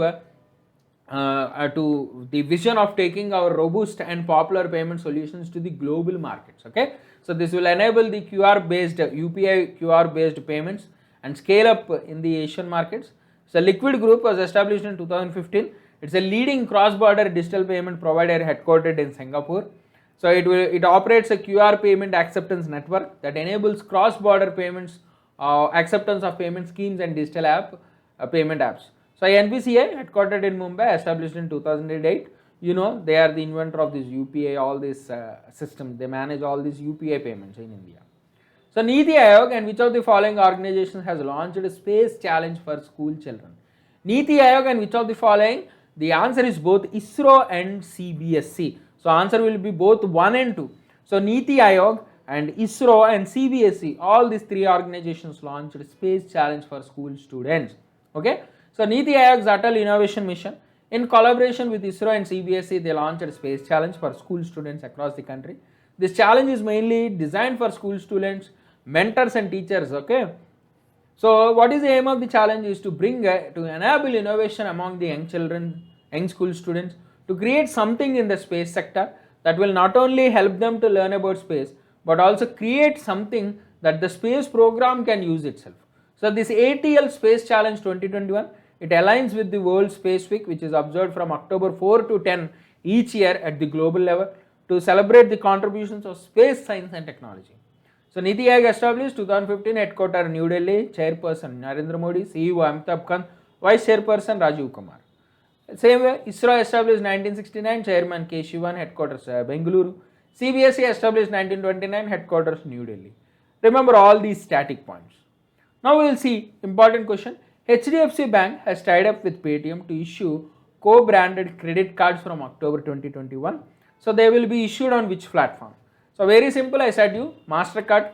to the vision of taking our robust and popular payment solutions to the global markets. Okay. So this will enable the QR based UPI QR based payments and scale up in the Asian markets. So Liquid Group was established in 2015. It's a leading cross-border digital payment provider headquartered in Singapore. So it operates a QR payment acceptance network that enables cross-border payments, acceptance of payment schemes and digital payment apps. So NPCI, headquartered in Mumbai, established in 2008. You know, they are the inventor of this UPI, all these systems. They manage all these UPI payments in India. So Niti Aayog and which of the following organizations has launched a space challenge for school children? Niti Aayog and which of the following? The answer is both ISRO and CBSC. So answer will be both 1 and 2. So Niti Aayog and ISRO and CBSC, all these 3 organizations launched a space challenge for school students. Okay. So Niti Aayog's Atal Innovation Mission, in collaboration with ISRO and CBSC, they launched a space challenge for school students across the country. This challenge is mainly designed for school students, mentors and teachers. Okay. So what is the aim of the challenge is to bring to enable innovation among the young children, young school students, to create something in the space sector that will not only help them to learn about space but also create something that the space program can use itself. So this ATL Space Challenge 2021, it aligns with the World Space Week, which is observed from October 4 to 10 each year at the global level to celebrate the contributions of space science and technology. So Niti Aayog established 2015, headquarters New Delhi, chairperson Narendra Modi, CEO Amitabh Kant, vice chairperson Rajiv Kumar. Same way, ISRO established 1969, chairman K. Shivan, headquarters Bengaluru. CBSE established 1929, headquarters New Delhi. Remember all these static points. Now we will see important question. HDFC Bank has tied up with Paytm to issue co-branded credit cards from October 2021. So they will be issued on which platform? So very simple, I said you, MasterCard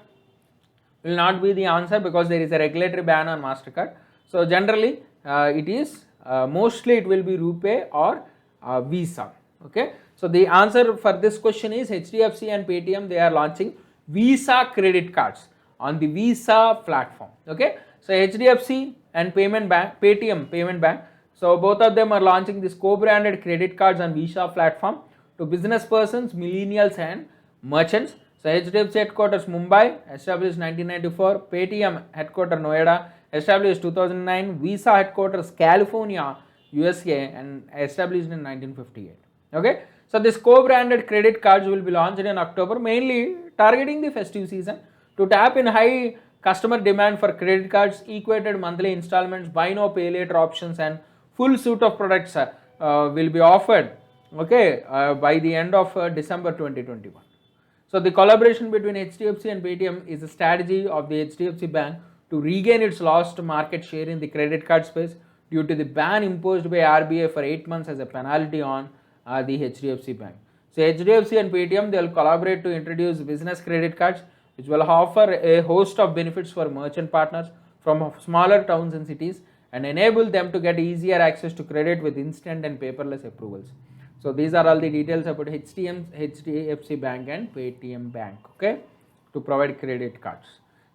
will not be the answer because there is a regulatory ban on MasterCard. So generally it is mostly it will be RuPay or Visa. Okay. So the answer for this question is HDFC and Paytm, they are launching Visa credit cards on the Visa platform. Okay. So HDFC and Paytm Payment Bank, so both of them are launching this co-branded credit cards on Visa platform to business persons, millennials and merchants. So HDFC headquarters Mumbai, established 1994, Paytm headquarters Noida, established 2009, Visa headquarters California, USA, and established in 1958. Okay. So this co-branded credit cards will be launched in October, mainly targeting the festive season to tap in high customer demand for credit cards, equated monthly installments, buy now pay later options and full suite of products will be offered okay, by the end of December 2021. So the collaboration between HDFC and Paytm is a strategy of the HDFC Bank to regain its lost market share in the credit card space due to the ban imposed by RBI for 8 months as a penalty on the HDFC Bank. So HDFC and Paytm, they will collaborate to introduce business credit cards which will offer a host of benefits for merchant partners from smaller towns and cities and enable them to get easier access to credit with instant and paperless approvals. So these are all the details about HDFC Bank and Paytm Bank, okay, to provide credit cards.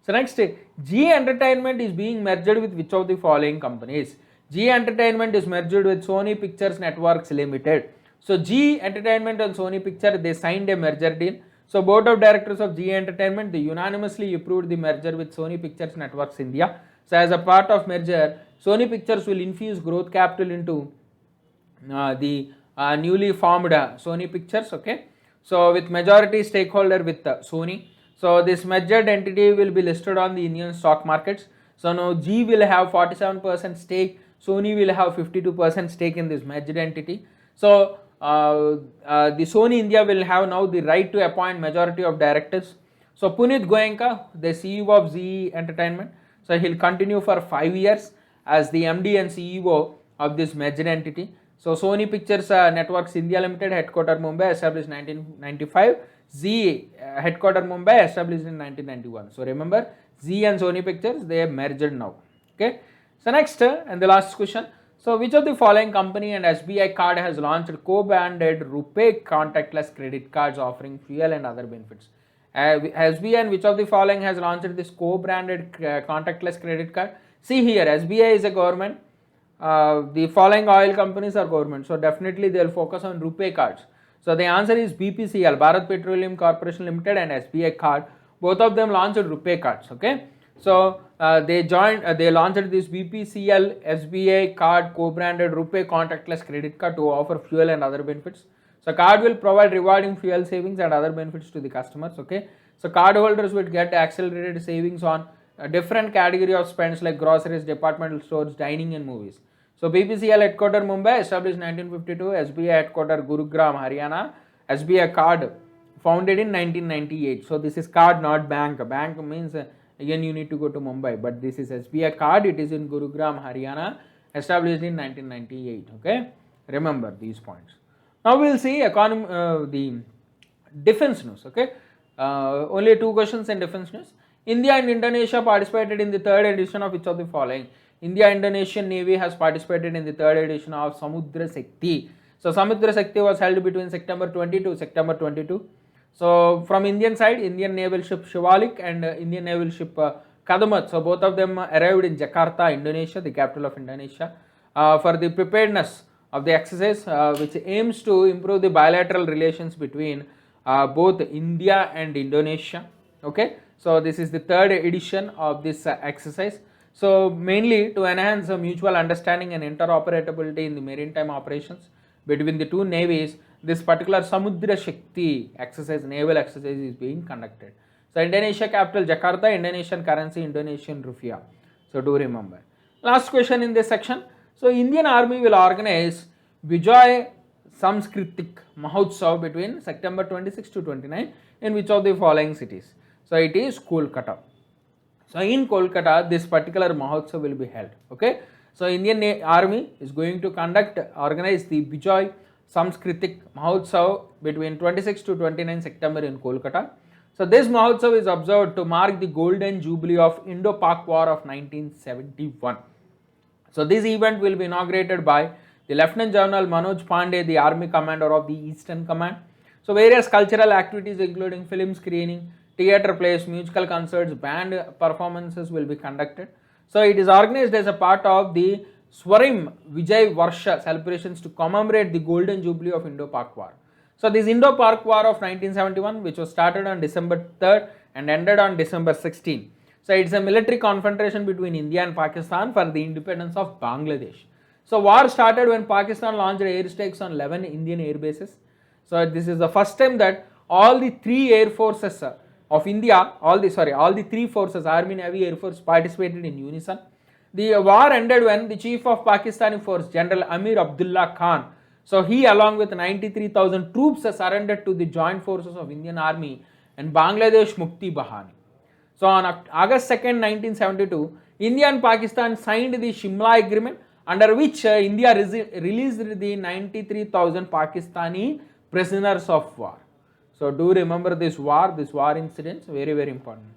So next, GE Entertainment is being merged with which of the following companies? GE Entertainment is merged with Sony Pictures Networks Limited. So GE Entertainment and Sony Pictures, they signed a merger deal. So board of directors of GE Entertainment, they unanimously approved the merger with Sony Pictures Networks India. So as a part of merger, Sony Pictures will infuse growth capital into the newly formed Sony Pictures, okay. So with majority stakeholder with Sony. So this merged entity will be listed on the Indian stock markets. So now G will have 47% stake, Sony will have 52% stake in this merged entity. So the Sony India will have now the right to appoint majority of directors. So Puneet Goenka, the CEO of GE Entertainment, so he'll continue for 5 years as the MD and CEO of this merged entity. So Sony Pictures Networks India Limited, headquartered Mumbai, established 1995. Z headquartered Mumbai, established in 1991. So remember, Z and Sony Pictures, they are merged now. Okay. So next and the last question. So which of the following company and SBI card has launched co-branded RuPay contactless credit cards offering fuel and other benefits? SBI and which of the following has launched this co-branded contactless credit card? See here, SBI is a government. The following oil companies are government, so definitely they will focus on RuPay cards. So the answer is BPCL, Bharat Petroleum Corporation Limited, and SBI card. Both of them launched RuPay cards. Okay, so they launched this BPCL SBI card co-branded RuPay contactless credit card to offer fuel and other benefits. So card will provide rewarding fuel savings and other benefits to the customers. Okay, so card holders will get accelerated savings on a different category of spends like groceries, departmental stores, dining, and movies. So BPCL headquarter Mumbai, established 1952, SBI headquarter Gurugram, Haryana, SBI card founded in 1998. So this is card, not bank. Bank means again you need to go to Mumbai, but this is SBI card. It is in Gurugram, Haryana, established in 1998. Okay, remember these points. Now we will see the defense news. Okay, only 2 questions in defense news. India and Indonesia participated in the 3rd edition of which of the following? India-Indonesian Navy has participated in the 3rd edition of Samudra Shakti. So Samudra Shakti was held between September 20 to September 22. So from Indian side, Indian naval ship Shivalik and Indian naval ship Kadamat. So both of them arrived in Jakarta, Indonesia, the capital of Indonesia, for the preparedness of the exercise, which aims to improve the bilateral relations between both India and Indonesia. Okay, so this is the 3rd edition of this exercise. So mainly to enhance mutual understanding and interoperability in the maritime operations between the 2 navies, this particular Samudra Shakti exercise, naval exercise, is being conducted. So Indonesia capital Jakarta, Indonesian currency Indonesian rupiah. So do remember. Last question in this section. So Indian Army will organize Vijay Samskritik Mahotsav between September 26 to 29 in which of the following cities? So it is Kolkata. So in Kolkata, this particular Mahotsav will be held. Okay. So Indian Army is going to organize the Vijay Samskritik Mahotsav between 26 to 29 September in Kolkata. So this Mahotsav is observed to mark the golden jubilee of Indo-Pak War of 1971. So this event will be inaugurated by the Lieutenant General Manoj Pandey, the Army Commander of the Eastern Command. So various cultural activities including film screening, theatre plays, musical concerts, band performances will be conducted. So it is organized as a part of the Swarim Vijay Varsha celebrations to commemorate the golden jubilee of Indo-Pak War. So this Indo-Pak War of 1971, which was started on December 3rd and ended on December 16. So it's a military confrontation between India and Pakistan for the independence of Bangladesh. So war started when Pakistan launched airstrikes on 11 Indian air bases. So this is the first time that all the 3 air forces of India, all the 3 forces, Army, Navy, Air Force, participated in unison. The war ended when the chief of Pakistani force, General Amir Abdullah Khan, So he along with 93,000 troops surrendered to the joint forces of Indian Army and Bangladesh Mukti Bahani. So on August 2nd, 1972, India and Pakistan signed the Shimla Agreement, under which India released the 93,000 Pakistani prisoners of war. So do remember this war incidents, very very important.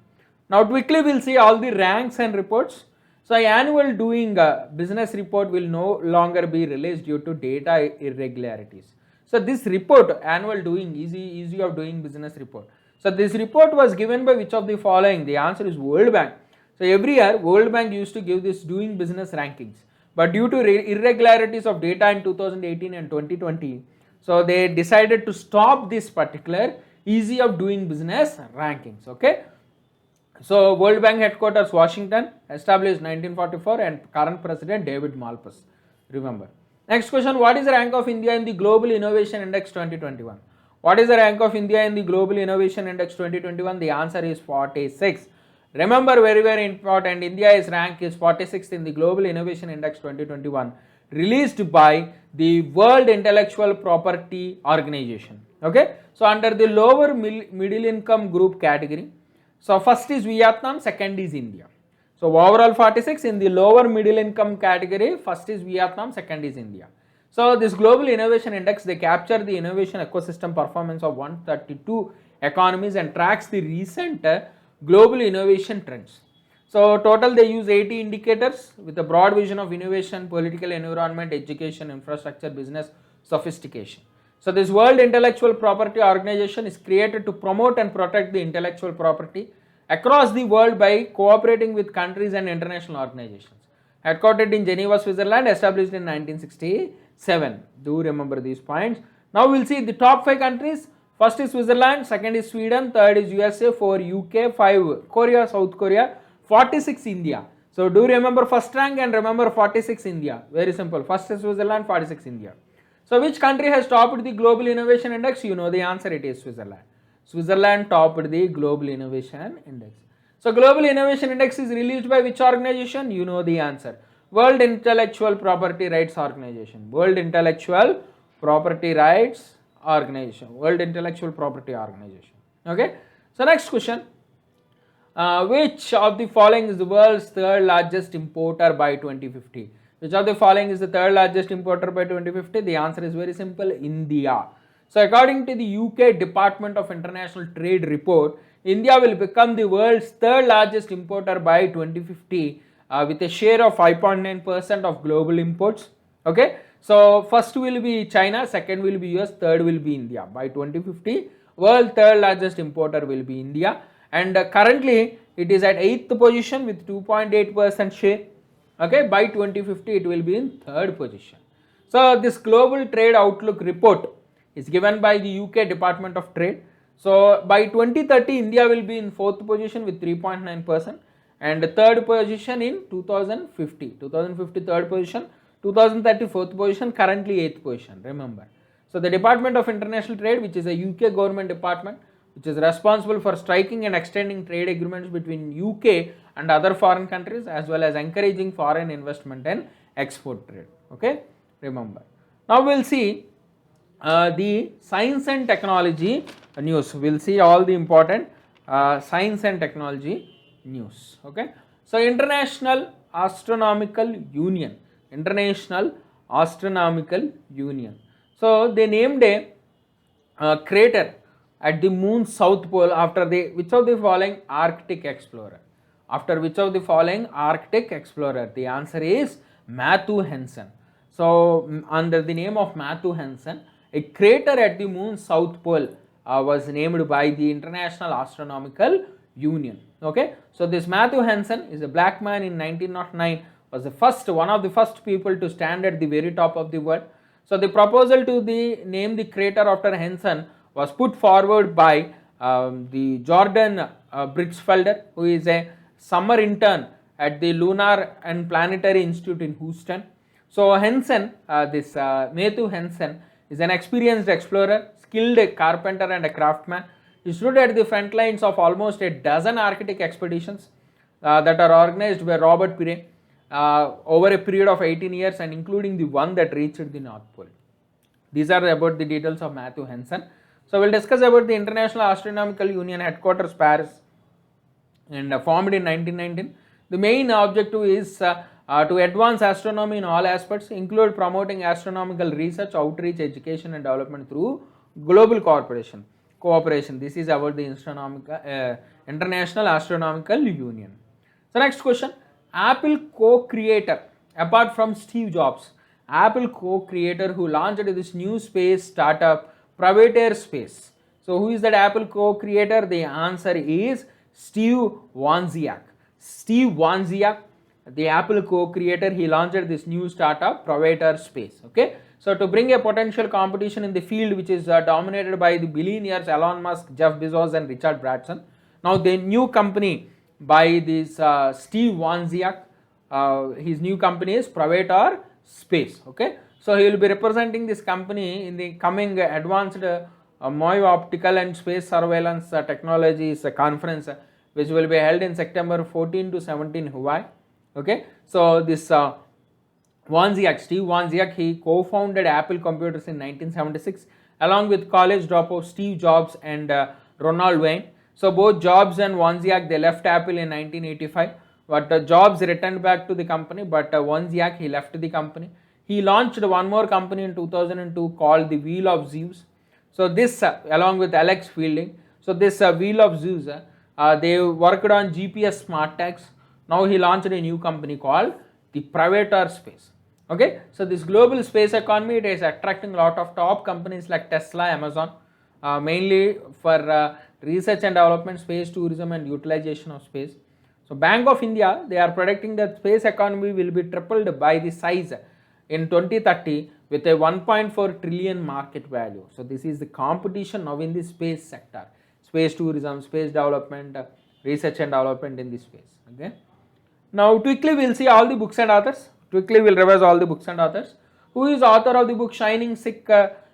Now quickly we'll see all the ranks and reports. So annual doing business report will no longer be released due to data irregularities. So this report, annual doing, easy of doing business report. So this report was given by which of the following? The answer is World Bank. So every year World Bank used to give this doing business rankings, but due to irregularities of data in 2018 and 2020, so they decided to stop this particular easy of doing business rankings. Okay. So World Bank headquarters Washington, established 1944, and current president David Malpass. Remember. Next question, what is the rank of India in the Global Innovation Index 2021? What is the rank of India in the Global Innovation Index 2021? The answer is 46. Remember, very very important, India's rank is 46th in the Global Innovation Index 2021, released by the World Intellectual Property Organization. Okay, so under the lower middle income group category, so first is Vietnam, second is India. So overall 46 in the lower middle income category, first is Vietnam, second is India. So this Global Innovation Index, they capture the innovation ecosystem performance of 132 economies and tracks the recent global innovation trends. So total they use 80 indicators with a broad vision of innovation, political environment, education, infrastructure, business, sophistication. So this World Intellectual Property Organization is created to promote and protect the intellectual property across the world by cooperating with countries and international organizations. Headquartered in Geneva, Switzerland, established in 1967. Do remember these points. Now we'll see the top 5 countries. First is Switzerland, second is Sweden, third is USA, 4 UK, 5 Korea, South Korea, 46 India. So do remember first rank and remember 46 India. Very simple. First is Switzerland, 46 India. So which country has topped the Global Innovation Index? You know the answer, it is Switzerland. Switzerland topped the Global Innovation Index. So Global Innovation Index is released by which organization? You know the answer. World Intellectual Property Rights Organization. World Intellectual Property Rights Organization. World Intellectual Property Organization. Okay. So next question. Which of the following is the world's third largest importer by 2050? Which of the following is the third largest importer by 2050? The answer is very simple, India. So according to the UK Department of International Trade report, India will become the world's third largest importer by 2050 with a share of 5.9% of global imports. Okay, so first will be China, second will be US, third will be India. By 2050, world third largest importer will be India, and currently it is at 8th position with 2.8% share. Okay, by 2050 it will be in third position. So this global trade outlook report is given by the UK Department of Trade. So by 2030 India will be in 4th position with 3.9% and third position in 2050 third position, 2030 4th position, currently 8th position, remember. So the Department of International Trade, which is a UK government department which is responsible for striking and extending trade agreements between UK and other foreign countries as well as encouraging foreign investment and export trade. Okay, remember. Now we'll see the science and technology news. We'll see all the important science and technology news. Okay, so International Astronomical Union. So they named a crater at the moon's south pole after which of the following Arctic explorer? After which of the following Arctic explorer? The answer is Matthew Henson. So under the name of Matthew Henson, a crater at the moon's south pole was named by the International Astronomical Union. Okay, so this Matthew Henson is a black man in 1909, was one of the first people to stand at the very top of the world. So the proposal to name the crater after Henson was put forward by the Jordan Britzfelder, who is a summer intern at the Lunar and Planetary Institute in Houston. So Henson, Matthew Henson, is an experienced explorer, skilled carpenter and a craftsman. He stood at the front lines of almost a dozen Arctic expeditions that are organized by Robert Peary over a period of 18 years and including the one that reached the North Pole. These are about the details of Matthew Henson. So we'll discuss about the International Astronomical Union headquarters Paris, and formed in 1919. The main objective is to advance astronomy in all aspects, include promoting astronomical research, outreach, education and development through global cooperation. This is about the International Astronomical Union. So next question, Apple co-creator apart from Steve Jobs, Apple co-creator who launched this new space startup Private Space. So who is that Apple co-creator? The answer is Steve Wozniak. Steve Wozniak, the Apple co-creator, he launched this new startup Private Space. Okay, so to bring a potential competition in the field which is dominated by the billionaires Elon Musk, Jeff Bezos and Richard Branson. Now the new company by this Steve Wozniak, his new company is Private Space. Okay, so he will be representing this company in the coming advanced optical and space surveillance technologies conference, which will be held in September 14 to 17 Hawaii. Okay, so this Wozniak, Steve Wozniak, he co-founded Apple Computers in 1976 along with college dropout Steve Jobs and Ronald Wayne. So both Jobs and Wozniak, they left Apple in 1985, but Jobs returned back to the company, but Wozniak, he left the company. He launched one more company in 2002 called the Wheel of Zeus. So this along with Alex Fielding, so this Wheel of Zeus, they worked on GPS smart tags. Now he launched a new company called the Private Space. Okay, so this global space economy, it is attracting a lot of top companies like Tesla, Amazon, mainly for research and development, space tourism and utilization of space. So Bank of India, they are predicting that space economy will be tripled by the size in 2030 with a 1.4 trillion market value. So this is the competition now in the space sector, space tourism, space development, research and development in this space. Okay, now quickly we will see all the books and authors. Quickly we will revise all the books and authors. Who is author of the book Shining Sikh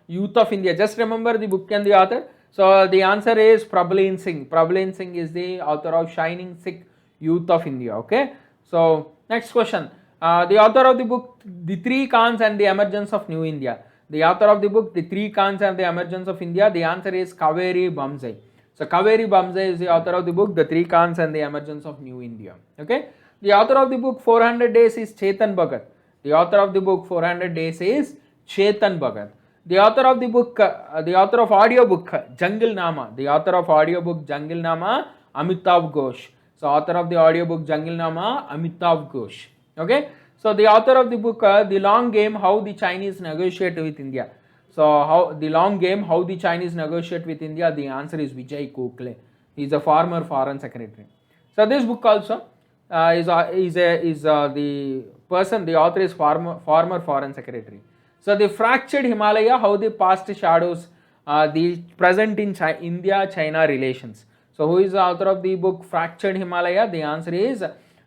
Youth of India? Just remember the book and the author. So the answer is Prableen Singh. Prableen Singh is the author of Shining Sikh Youth of India. Okay, so next question. The author of the book The Three Khans and the Emergence of New India. The author of the book The Three Khans and the Emergence of India, the answer is Kaveri Bamzai. So Kaveri Bamzai is the author of the book The Three Khans and the Emergence of New India. Okay, the author of the book 400 Days is Chetan Bhagat. The author of the book 400 Days is Chetan Bhagat. The author of the book, the author of audiobook Jungle Nama. The author of audiobook Jungle Nama, Amitav Ghosh. So author of the audiobook Jungle Nama, Amitav Ghosh. Okay, so the author of the book The Long Game, How the Chinese Negotiate with India. So how the long game, how the Chinese negotiate with India, the answer is Vijay Gokhale. He is a former foreign secretary. So this book also the person, the author is former foreign secretary. So the Fractured Himalaya, how the past shadows the present in India-China relations. So who is the author of the book Fractured Himalaya? The answer is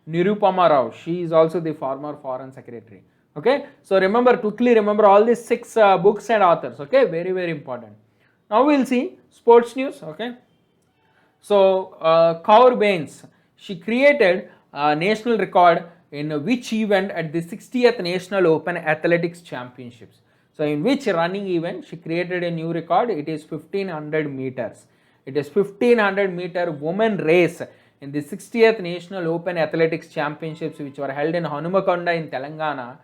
Nirupama Rao. She is also the former foreign secretary. Okay, so quickly remember all these 6 books and authors. Okay, very, very important. Now we will see sports news. Okay, so Kaur Bains, she created a national record in which event at the 60th National Open Athletics Championships. So in which running event she created a new record? It is 1500 meters. It is 1500 meter women race in the 60th National Open Athletics Championships, which were held in Hanumakonda in Telangana.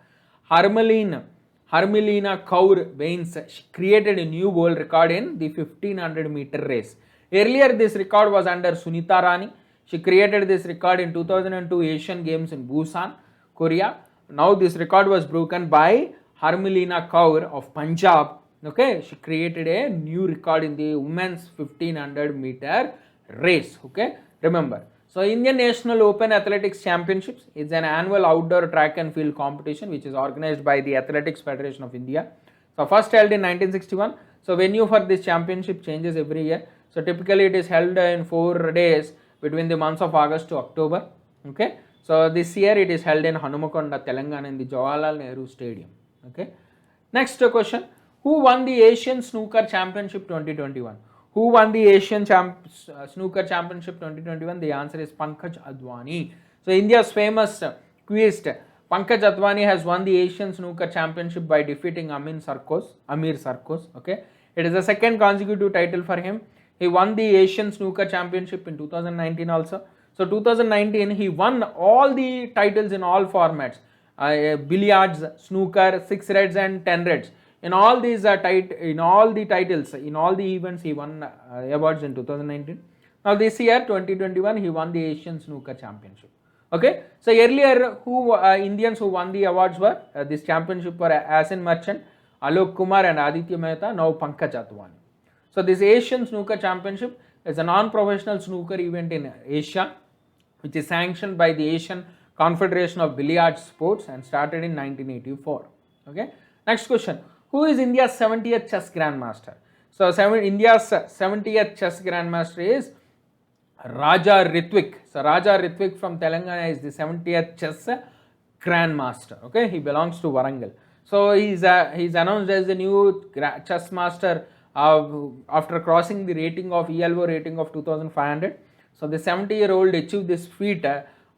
Harmelina Kaur Bains, she created a new world record in the 1500 meter race. Earlier this record was under Sunita Rani. She created this record in 2002 Asian Games in Busan, Korea. Now this record was broken by Harmelina Kaur of Punjab. Okay, she created a new record in the women's 1500 meter race. Okay, remember. So Indian National Open Athletics Championships is an annual outdoor track and field competition which is organized by the Athletics Federation of India. So first held in 1961. So venue for this championship changes every year. So typically it is held in 4 days between the months of August to October. Okay, so this year it is held in Hanumakonda, Telangana in the Jawaharlal Nehru Stadium. Okay, next question. Who won the Asian Snooker Championship 2021? Who won the Asian Snooker Championship 2021? The answer is Pankaj Advani. So India's famous quizist Pankaj Advani has won the Asian Snooker Championship by defeating Amir Sarkos. Okay, it is the second consecutive title for him. He won the Asian Snooker Championship in 2019 also. So 2019 he won all the titles in all formats, billiards, snooker, 6 reds and 10 reds. In all these in all the titles, in all the events he won awards in 2019. Now this year 2021 he won the Asian Snooker Championship. Okay, so earlier who Indians who won the awards were this championship were Asin Merchant, Alok Kumar and Aditya Mehta. Now Pankaj Advani. So this Asian Snooker Championship is a non-professional snooker event in Asia, which is sanctioned by the Asian Confederation of Billiard Sports and started in 1984. Okay. Next question: who is India's 70th chess grandmaster? So India's 70th chess grandmaster is Raja Ritwik. So Raja Ritwik from Telangana is the 70th chess grandmaster. Okay, he belongs to Warangal. So he's announced as the new chess master after crossing the rating of ELO rating of 2500. So the 70-year-old achieved this feat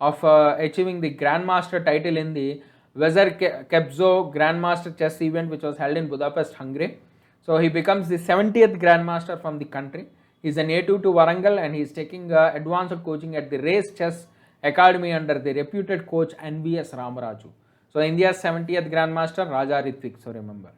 of achieving the grandmaster title in the Vezir Kebzo Grandmaster Chess event, which was held in Budapest, Hungary. So he becomes the 70th grandmaster from the country. He is a native to Warangal and he is taking advanced coaching at the Race Chess Academy under the reputed coach NVS Ramaraju. So India's 70th grandmaster Raja Ritwik. So remember.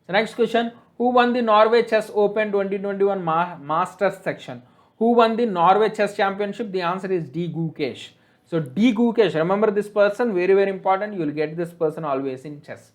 So next question: who won the Norway Chess Open 2021 Masters section? Who won the Norway Chess Championship? The answer is D. Gukesh. So D. Gukesh, remember this person, very very important. You will get this person always in chess.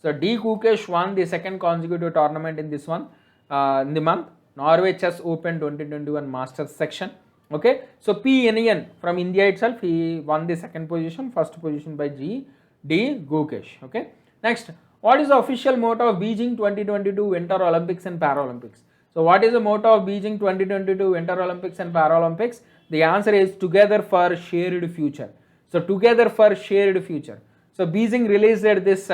So D. Gukesh won the second consecutive tournament in this one in the month. Norway Chess Open 2021 Masters section. Okay, so P. Inian from India itself, he won the second position, first position by D. Gukesh. Okay, next, what is the official motto of Beijing 2022 Winter Olympics and Paralympics? So what is the motto of Beijing 2022 Winter Olympics and Paralympics? The answer is Together for Shared Future. So Together for Shared Future. So Beijing released this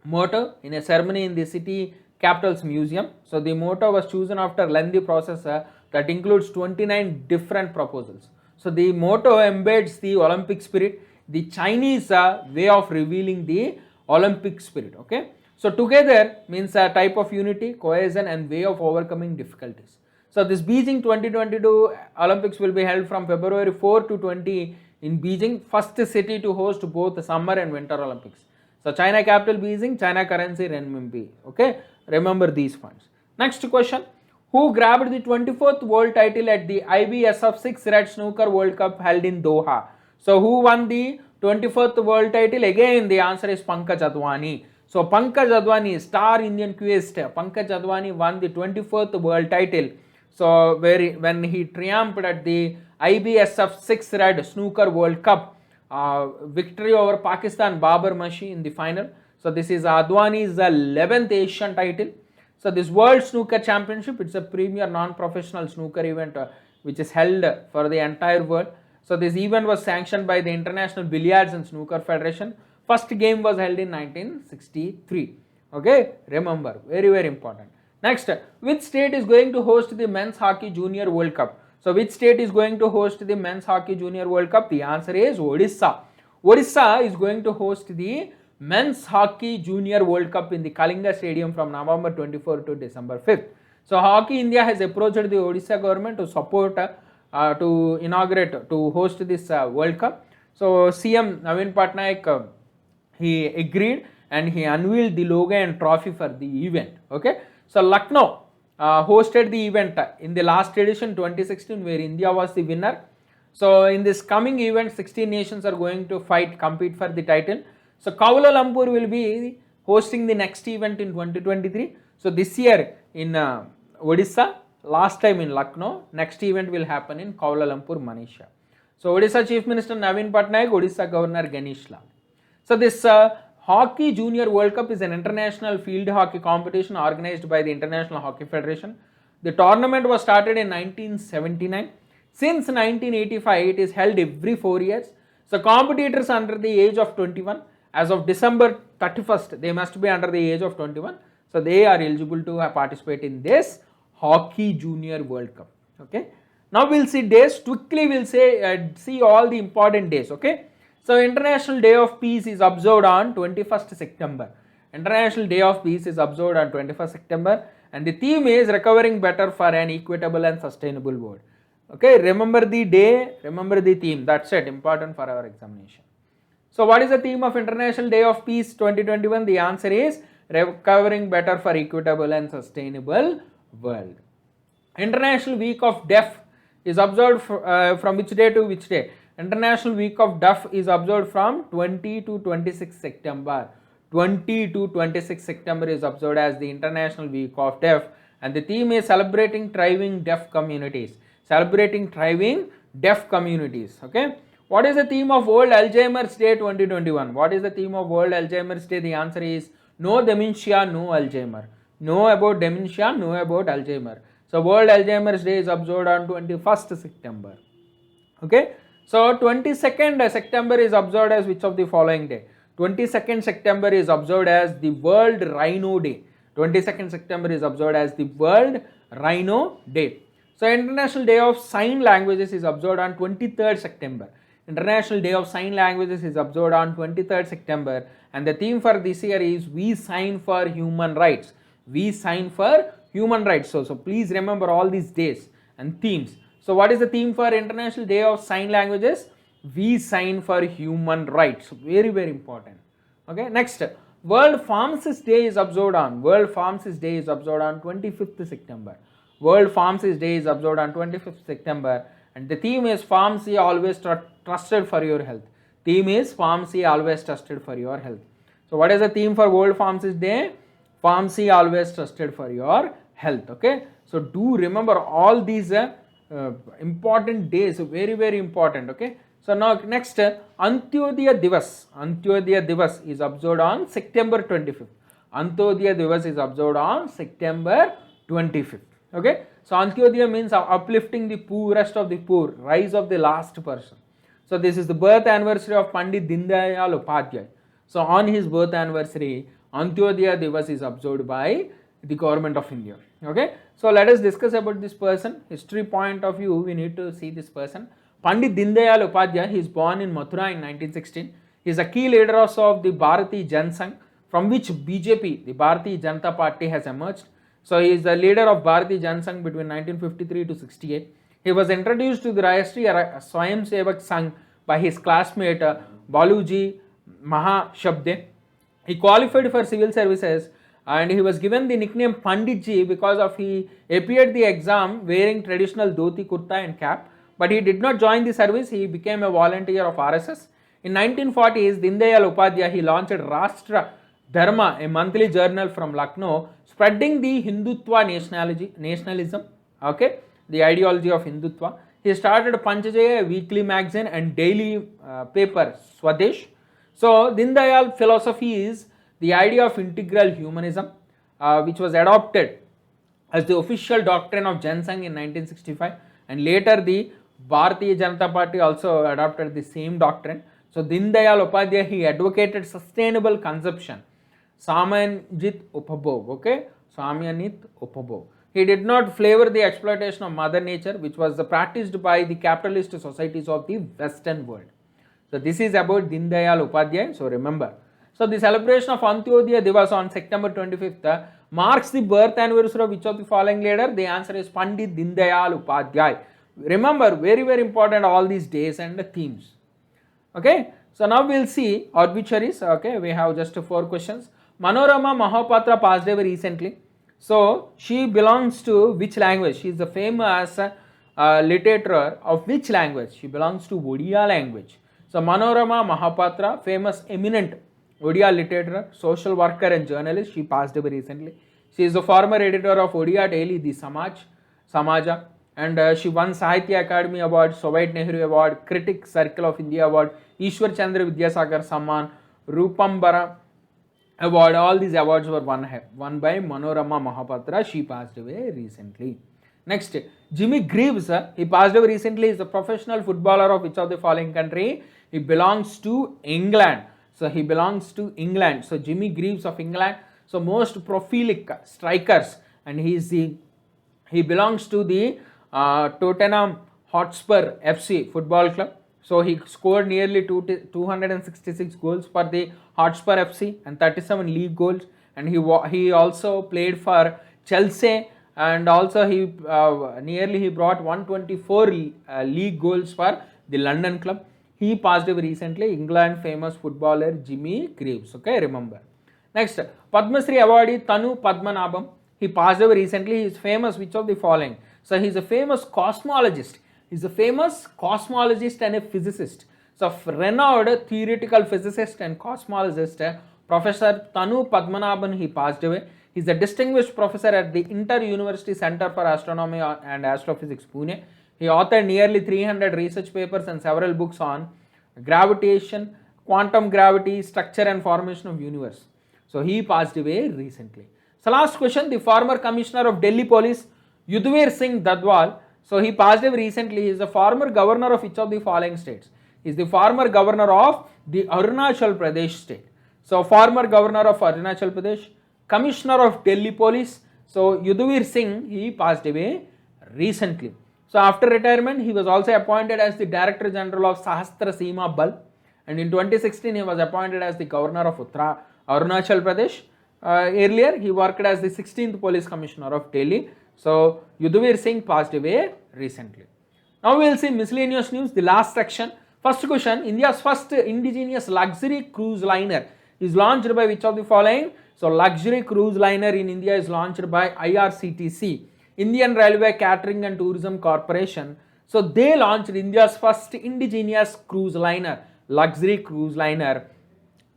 motto in a ceremony in the city capital's museum. So the motto was chosen after lengthy process that includes 29 different proposals. So the motto embeds the Olympic spirit, the Chinese way of revealing the Olympic spirit. Okay, so together means a type of unity, cohesion and way of overcoming difficulties. So this Beijing 2022 Olympics will be held from February 4 to 20 in Beijing, first city to host both Summer and Winter Olympics. So China capital Beijing, China currency renminbi. Okay, remember these points. Next question: who grabbed the 24th world title at the IBPSRRB 6 Red Snooker World Cup held in Doha? So who won the 24th world title? Again the answer is Pankaj Advani. So Pankaj Advani, star Indian quest, Pankaj Advani won the 24th world title. So when he triumphed at the IBPSRRB 6 Red Snooker World Cup, victory over Pakistan Babar Mashi in the final. So this is Advani's 11th Asian title. So this World Snooker Championship, it's a premier non-professional snooker event which is held for the entire world. So this event was sanctioned by the International Billiards and Snooker Federation. First game was held in 1963. Okay, remember, very very important. Next, which state is going to host the Men's Hockey Junior World Cup? So which state is going to host the Men's Hockey Junior World Cup? The answer is Odisha. Odisha is going to host the Men's Hockey Junior World Cup in the Kalinga Stadium from November 24 to December 5th. So Hockey India has approached the Odisha government to support, to inaugurate, to host this World Cup. So CM Naveen Patnaik, he agreed and he unveiled the logo and trophy for the event. Okay, so Lucknow hosted the event in the last edition 2016 where India was the winner. So in this coming event 16 nations are going to compete for the title. So Kuala Lumpur will be hosting the next event in 2023. So this year in Odisha, last time in Lucknow, next event will happen in Kuala Lumpur, Malaysia. So Odisha Chief Minister Naveen Patnaik, Odisha Governor Ganesh Lal. So this Hockey Junior World Cup is an international field hockey competition organized by the International Hockey Federation. The tournament was started in 1979. Since 1985, it is held every 4 years. So competitors under the age of 21, as of December 31st, they must be under the age of 21. So they are eligible to participate in this Hockey Junior World Cup. Okay. Now we'll see days. Quickly we'll say see all the important days. Okay. So International Day of Peace is observed on 21st September. International Day of Peace is observed on 21st September, and the theme is recovering better for an equitable and sustainable world. Okay, remember the day, remember the theme. That's it, important for our examination. So what is the theme of International Day of Peace 2021? The answer is recovering better for equitable and sustainable world. International Week of Deaf is observed from which day to which day? International Week of Deaf is observed from 20 to 26 September. 20 to 26 September is observed as the International Week of Deaf, and the theme is celebrating thriving deaf communities. Celebrating thriving deaf communities. Okay. What is the theme of World Alzheimer's Day 2021? What is the theme of World Alzheimer's Day? The answer is no dementia, no Alzheimer. No about dementia, no about Alzheimer. So World Alzheimer's Day is observed on 21st September. Okay. So 22nd September is observed as which of the following day? 22nd September is observed as the World Rhino Day. 22nd September is observed as the World Rhino Day. So International Day of Sign Languages is observed on 23rd September. International Day of Sign Languages is observed on 23rd September, and the theme for this year is We Sign for Human Rights. We Sign for Human Rights. So please remember all these days and themes. So what is the theme for International Day of Sign Languages? We Sign for Human Rights. Very, very important. Okay, next, World Pharmacist Day is observed on. World Pharmacist Day is observed on 25th September. World Pharmacist Day is observed on 25th September, and the theme is Pharmacy Always Trusted for Your Health. Theme is Pharmacy Always Trusted for Your Health. So what is the theme for World Pharmacist Day? Pharmacy Always Trusted for Your Health. Okay, so do remember all these important days, very, very important. Okay, so now next, Antyodaya Divas. Antyodaya Divas is observed on September 25th. Antyodaya Divas is observed on September 25th. Okay, so Antyodaya means uplifting the poorest of the poor, rise of the last person. So this is the birth anniversary of Pandit Dindayal Upadhyay. So on his birth anniversary, Antyodaya Divas is observed by the government of India. Okay, so let us discuss about this person. History point of view, we need to see this person. Pandit Dindayal Upadhyay, he is born in Mathura in 1916. He is a key leader also of the Bharatiya Janasangh, from which BJP, the Bharatiya Janata Party, has emerged. So he is the leader of Bharatiya Janasangh between 1953 to 68. He was introduced to the Rashtriya Swayamsevak Sangh by his classmate Baluji Mahashabde. He qualified for civil services, and he was given the nickname Panditji because of he appeared the exam wearing traditional dhoti, kurta and cap, but he did not join the service. He became a volunteer of RSS. In 1940s, Dindayal Upadhyay, he launched Rashtra Dharma, a monthly journal from Lucknow, spreading the Hindutva nationalism, okay, the ideology of Hindutva. He started Panchajaya, a weekly magazine, and daily paper Swadesh. So Dindayal philosophy is the idea of integral humanism, which was adopted as the official doctrine of Janasangh in 1965, and later the Bharatiya Janata Party also adopted the same doctrine. So Dindayal Upadhyay, he advocated sustainable consumption, Samanjit Upabhog, okay, Samyanit Upabhog. He did not favor the exploitation of mother nature, which was practiced by the capitalist societies of the Western world. So this is about Dindayal Upadhyay, so remember. So the celebration of Antyodaya Divas on September 25th marks the birth anniversary of which of the following leader? The answer is Pandit Dindayal Upadhyay. Remember, very, very important all these days and the themes. Okay, so now we will see obituaries. Okay, we have just 4 questions. Manorama Mahapatra passed away recently. So she belongs to which language? She is the famous literature of which language? She belongs to Odia language. So Manorama Mahapatra, famous eminent Odia literature, social worker and journalist. She passed away recently. She is the former editor of Odia daily, the Samaja, and she won Sahitya Academy Award, Soviet Nehru Award, Critic Circle of India Award, Ishwar Chandra Vidyasagar Samman, Rupambara Award. All these awards were won by Manorama Mahapatra. She passed away recently. Next, Jimmy Greaves, he passed away recently. He is a professional footballer of which of the following country? He belongs to England. So he belongs to England. So Jimmy Greaves of England. So most prolific strikers, and he belongs to the Tottenham Hotspur FC football club. So he scored nearly 266 goals for the Hotspur FC and 37 league goals, and he also played for Chelsea, and also he brought 124 league goals for the London club. He passed away recently, England famous footballer Jimmy Greaves. Okay, remember. Next, Padma Shri awardee Tanu Padmanabham. He passed away recently. He is famous which of the following? So he is a famous cosmologist. He is a famous cosmologist and a physicist. So renowned theoretical physicist and cosmologist Professor Tanu Padmanabhan, he passed away. He is a distinguished professor at the Inter-University Center for Astronomy and Astrophysics, Pune. He authored nearly 300 research papers and several books on gravitation, quantum gravity, structure and formation of universe. So he passed away recently. So last question, the former commissioner of Delhi Police, Yudhvir Singh Dadwal. So he passed away recently. He is the former governor of each of the following states. He is the former governor of the Arunachal Pradesh state. So former governor of Arunachal Pradesh, commissioner of Delhi Police. So Yudhvir Singh, he passed away recently. So after retirement, he was also appointed as the Director General of Sahastra Seema Bal, and in 2016 he was appointed as the governor of Arunachal Pradesh. Earlier he worked as the 16th Police Commissioner of Delhi. So Yudhvir Singh passed away recently. Now we will see miscellaneous news, the last section. First question, India's first indigenous luxury cruise liner is launched by which of the following? So luxury cruise liner in India is launched by IRCTC, Indian Railway Catering and Tourism Corporation. So they launched India's first indigenous cruise liner, luxury cruise liner,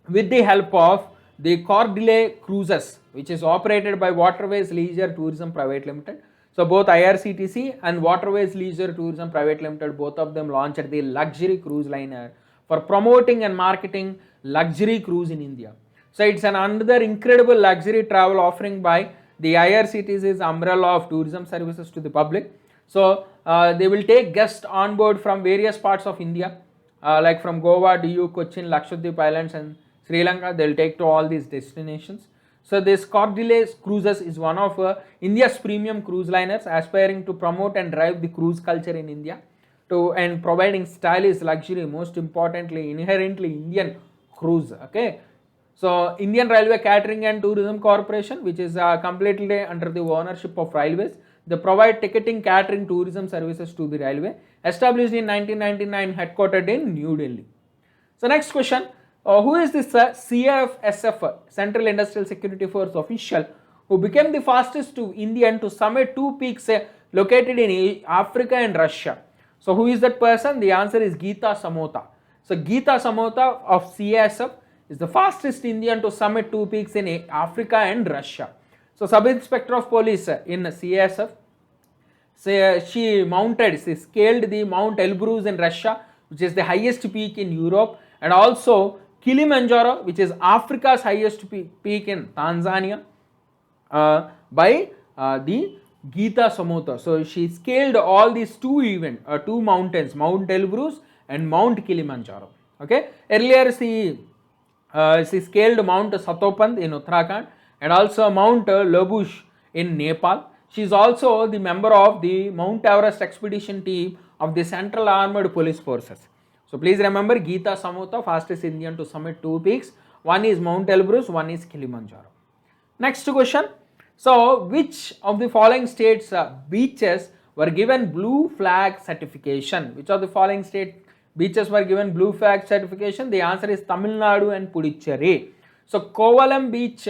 with the help of the Cordile Cruises, which is operated by Waterways Leisure Tourism Private Limited. So both IRCTC and Waterways Leisure Tourism Private Limited, both of them launched the luxury cruise liner for promoting and marketing luxury cruise in India. So it's another incredible luxury travel offering by the IRCTC's umbrella of tourism services to the public. So they will take guests on board from various parts of India, like from Goa, Diu, Cochin, Lakshadweep Islands and Sri Lanka. They will take to all these destinations. So this Cordile Cruises is one of India's premium cruise liners, aspiring to promote and drive the cruise culture in India and providing stylish luxury, most importantly inherently Indian cruise. Okay. So Indian Railway Catering and Tourism Corporation, which is completely under the ownership of Railways, they provide ticketing, catering, tourism services to the railway. Established in 1999, headquartered in New Delhi. So next question, who is this CFSF, Central Industrial Security Force official, who became the fastest Indian to summit two peaks located in Africa and Russia? So who is that person? The answer is Geeta Samota. So Geeta Samota of CFSF is the fastest Indian to summit two peaks in Africa and Russia. So Sub-Inspector of Police in CSF, she scaled the Mount Elbrus in Russia, which is the highest peak in Europe, and also Kilimanjaro, which is Africa's highest peak in Tanzania, by the Geeta Samota. So she scaled all these two mountains, Mount Elbrus and Mount Kilimanjaro. Okay, earlier she scaled Mount Satopant in Uttarakhand and also Mount Labush in Nepal. She is also the member of the Mount Everest expedition team of the Central Armed Police Forces. So please remember, Geeta Samota, fastest Indian to summit two peaks. One is Mount Elbrus, one is Kilimanjaro. Next question. So which of the following states beaches were given blue flag certification? Which of the following state beaches were given blue flag certification? The answer is Tamil Nadu and Puducherry. So Kovalam Beach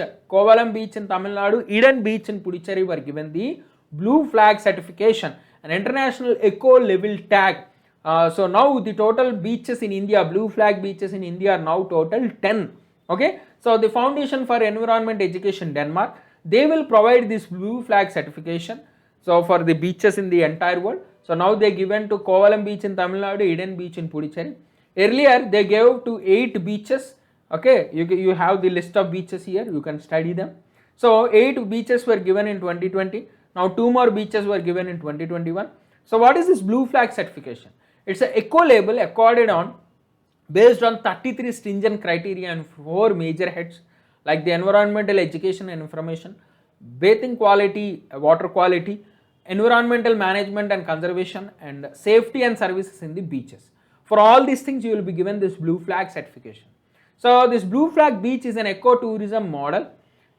in Tamil Nadu, Eden Beach in Puducherry were given the blue flag certification, an international eco level tag. So now the total beaches in India, blue flag beaches in India are now total 10. Okay. So the Foundation for Environment Education, Denmark, they will provide this blue flag certification. So for the beaches in the entire world. So now they given to Kovalam Beach in Tamil Nadu, Eden Beach in Puducherry. Earlier they gave to 8 beaches. Okay, you have the list of beaches here, you can study them. So 8 beaches were given in 2020. Now 2 more beaches were given in 2021. So what is this blue flag certification? It's an eco label accorded on based on 33 stringent criteria and 4 major heads like the environmental education and information, bathing quality, water quality, environmental management and conservation, and safety and services in the beaches. For all these things you will be given this blue flag certification. So this blue flag beach is an eco-tourism model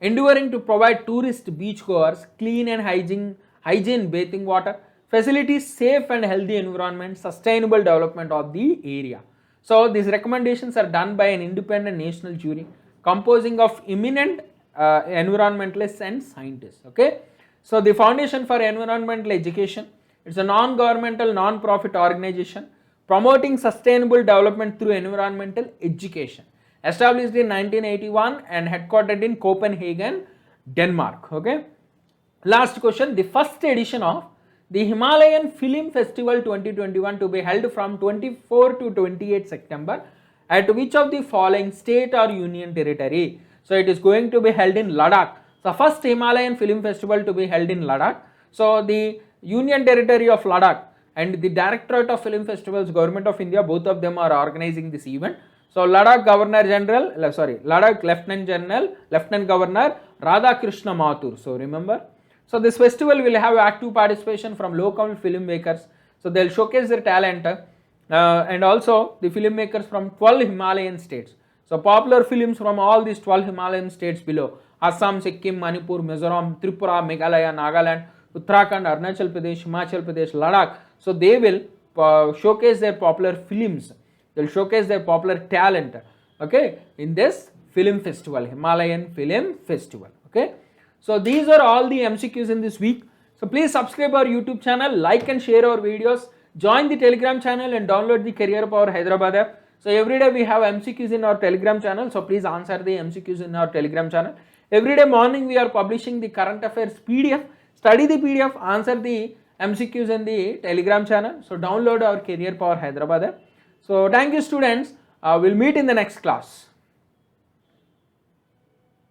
endeavoring to provide tourist beachgoers clean and hygiene bathing water, facilities, safe and healthy environment, sustainable development of the area. So these recommendations are done by an independent national jury composing of eminent environmentalists and scientists. Okay, so the Foundation for Environmental Education, it's a non-governmental non-profit organization promoting sustainable development through environmental education, established in 1981 and headquartered in Copenhagen, Denmark. Okay, last question, the first edition of the Himalayan Film Festival 2021 to be held from 24 to 28 September at which of the following state or union territory? So it is going to be held in Ladakh. So first Himalayan Film Festival to be held in Ladakh. So the Union Territory of Ladakh and the Directorate of Film Festivals, Government of India, both of them are organizing this event. So Ladakh Ladakh Lieutenant Governor Radhakrishna Mathur. So remember. So this festival will have active participation from local filmmakers. So they will showcase their talent and also the filmmakers from 12 Himalayan states. So popular films from all these 12 Himalayan states below: Assam, Sikkim, Manipur, Mizoram, Tripura, Meghalaya, Nagaland, Uttarakhand, Arunachal Pradesh, Himachal Pradesh, Ladakh. So they will showcase their popular films. They will showcase their popular talent. Okay, in this film festival, Himalayan Film Festival. Okay. So these are all the MCQs in this week. So please subscribe our YouTube channel, like and share our videos, join the Telegram channel and download the Career Power Hyderabad app. So every day we have MCQs in our Telegram channel. So please answer the MCQs in our Telegram channel. Every day morning we are publishing the current affairs PDF. Study the PDF, answer the MCQs in the Telegram channel. So download our Career Power Hyderabad app. So thank you students. We'll meet in the next class.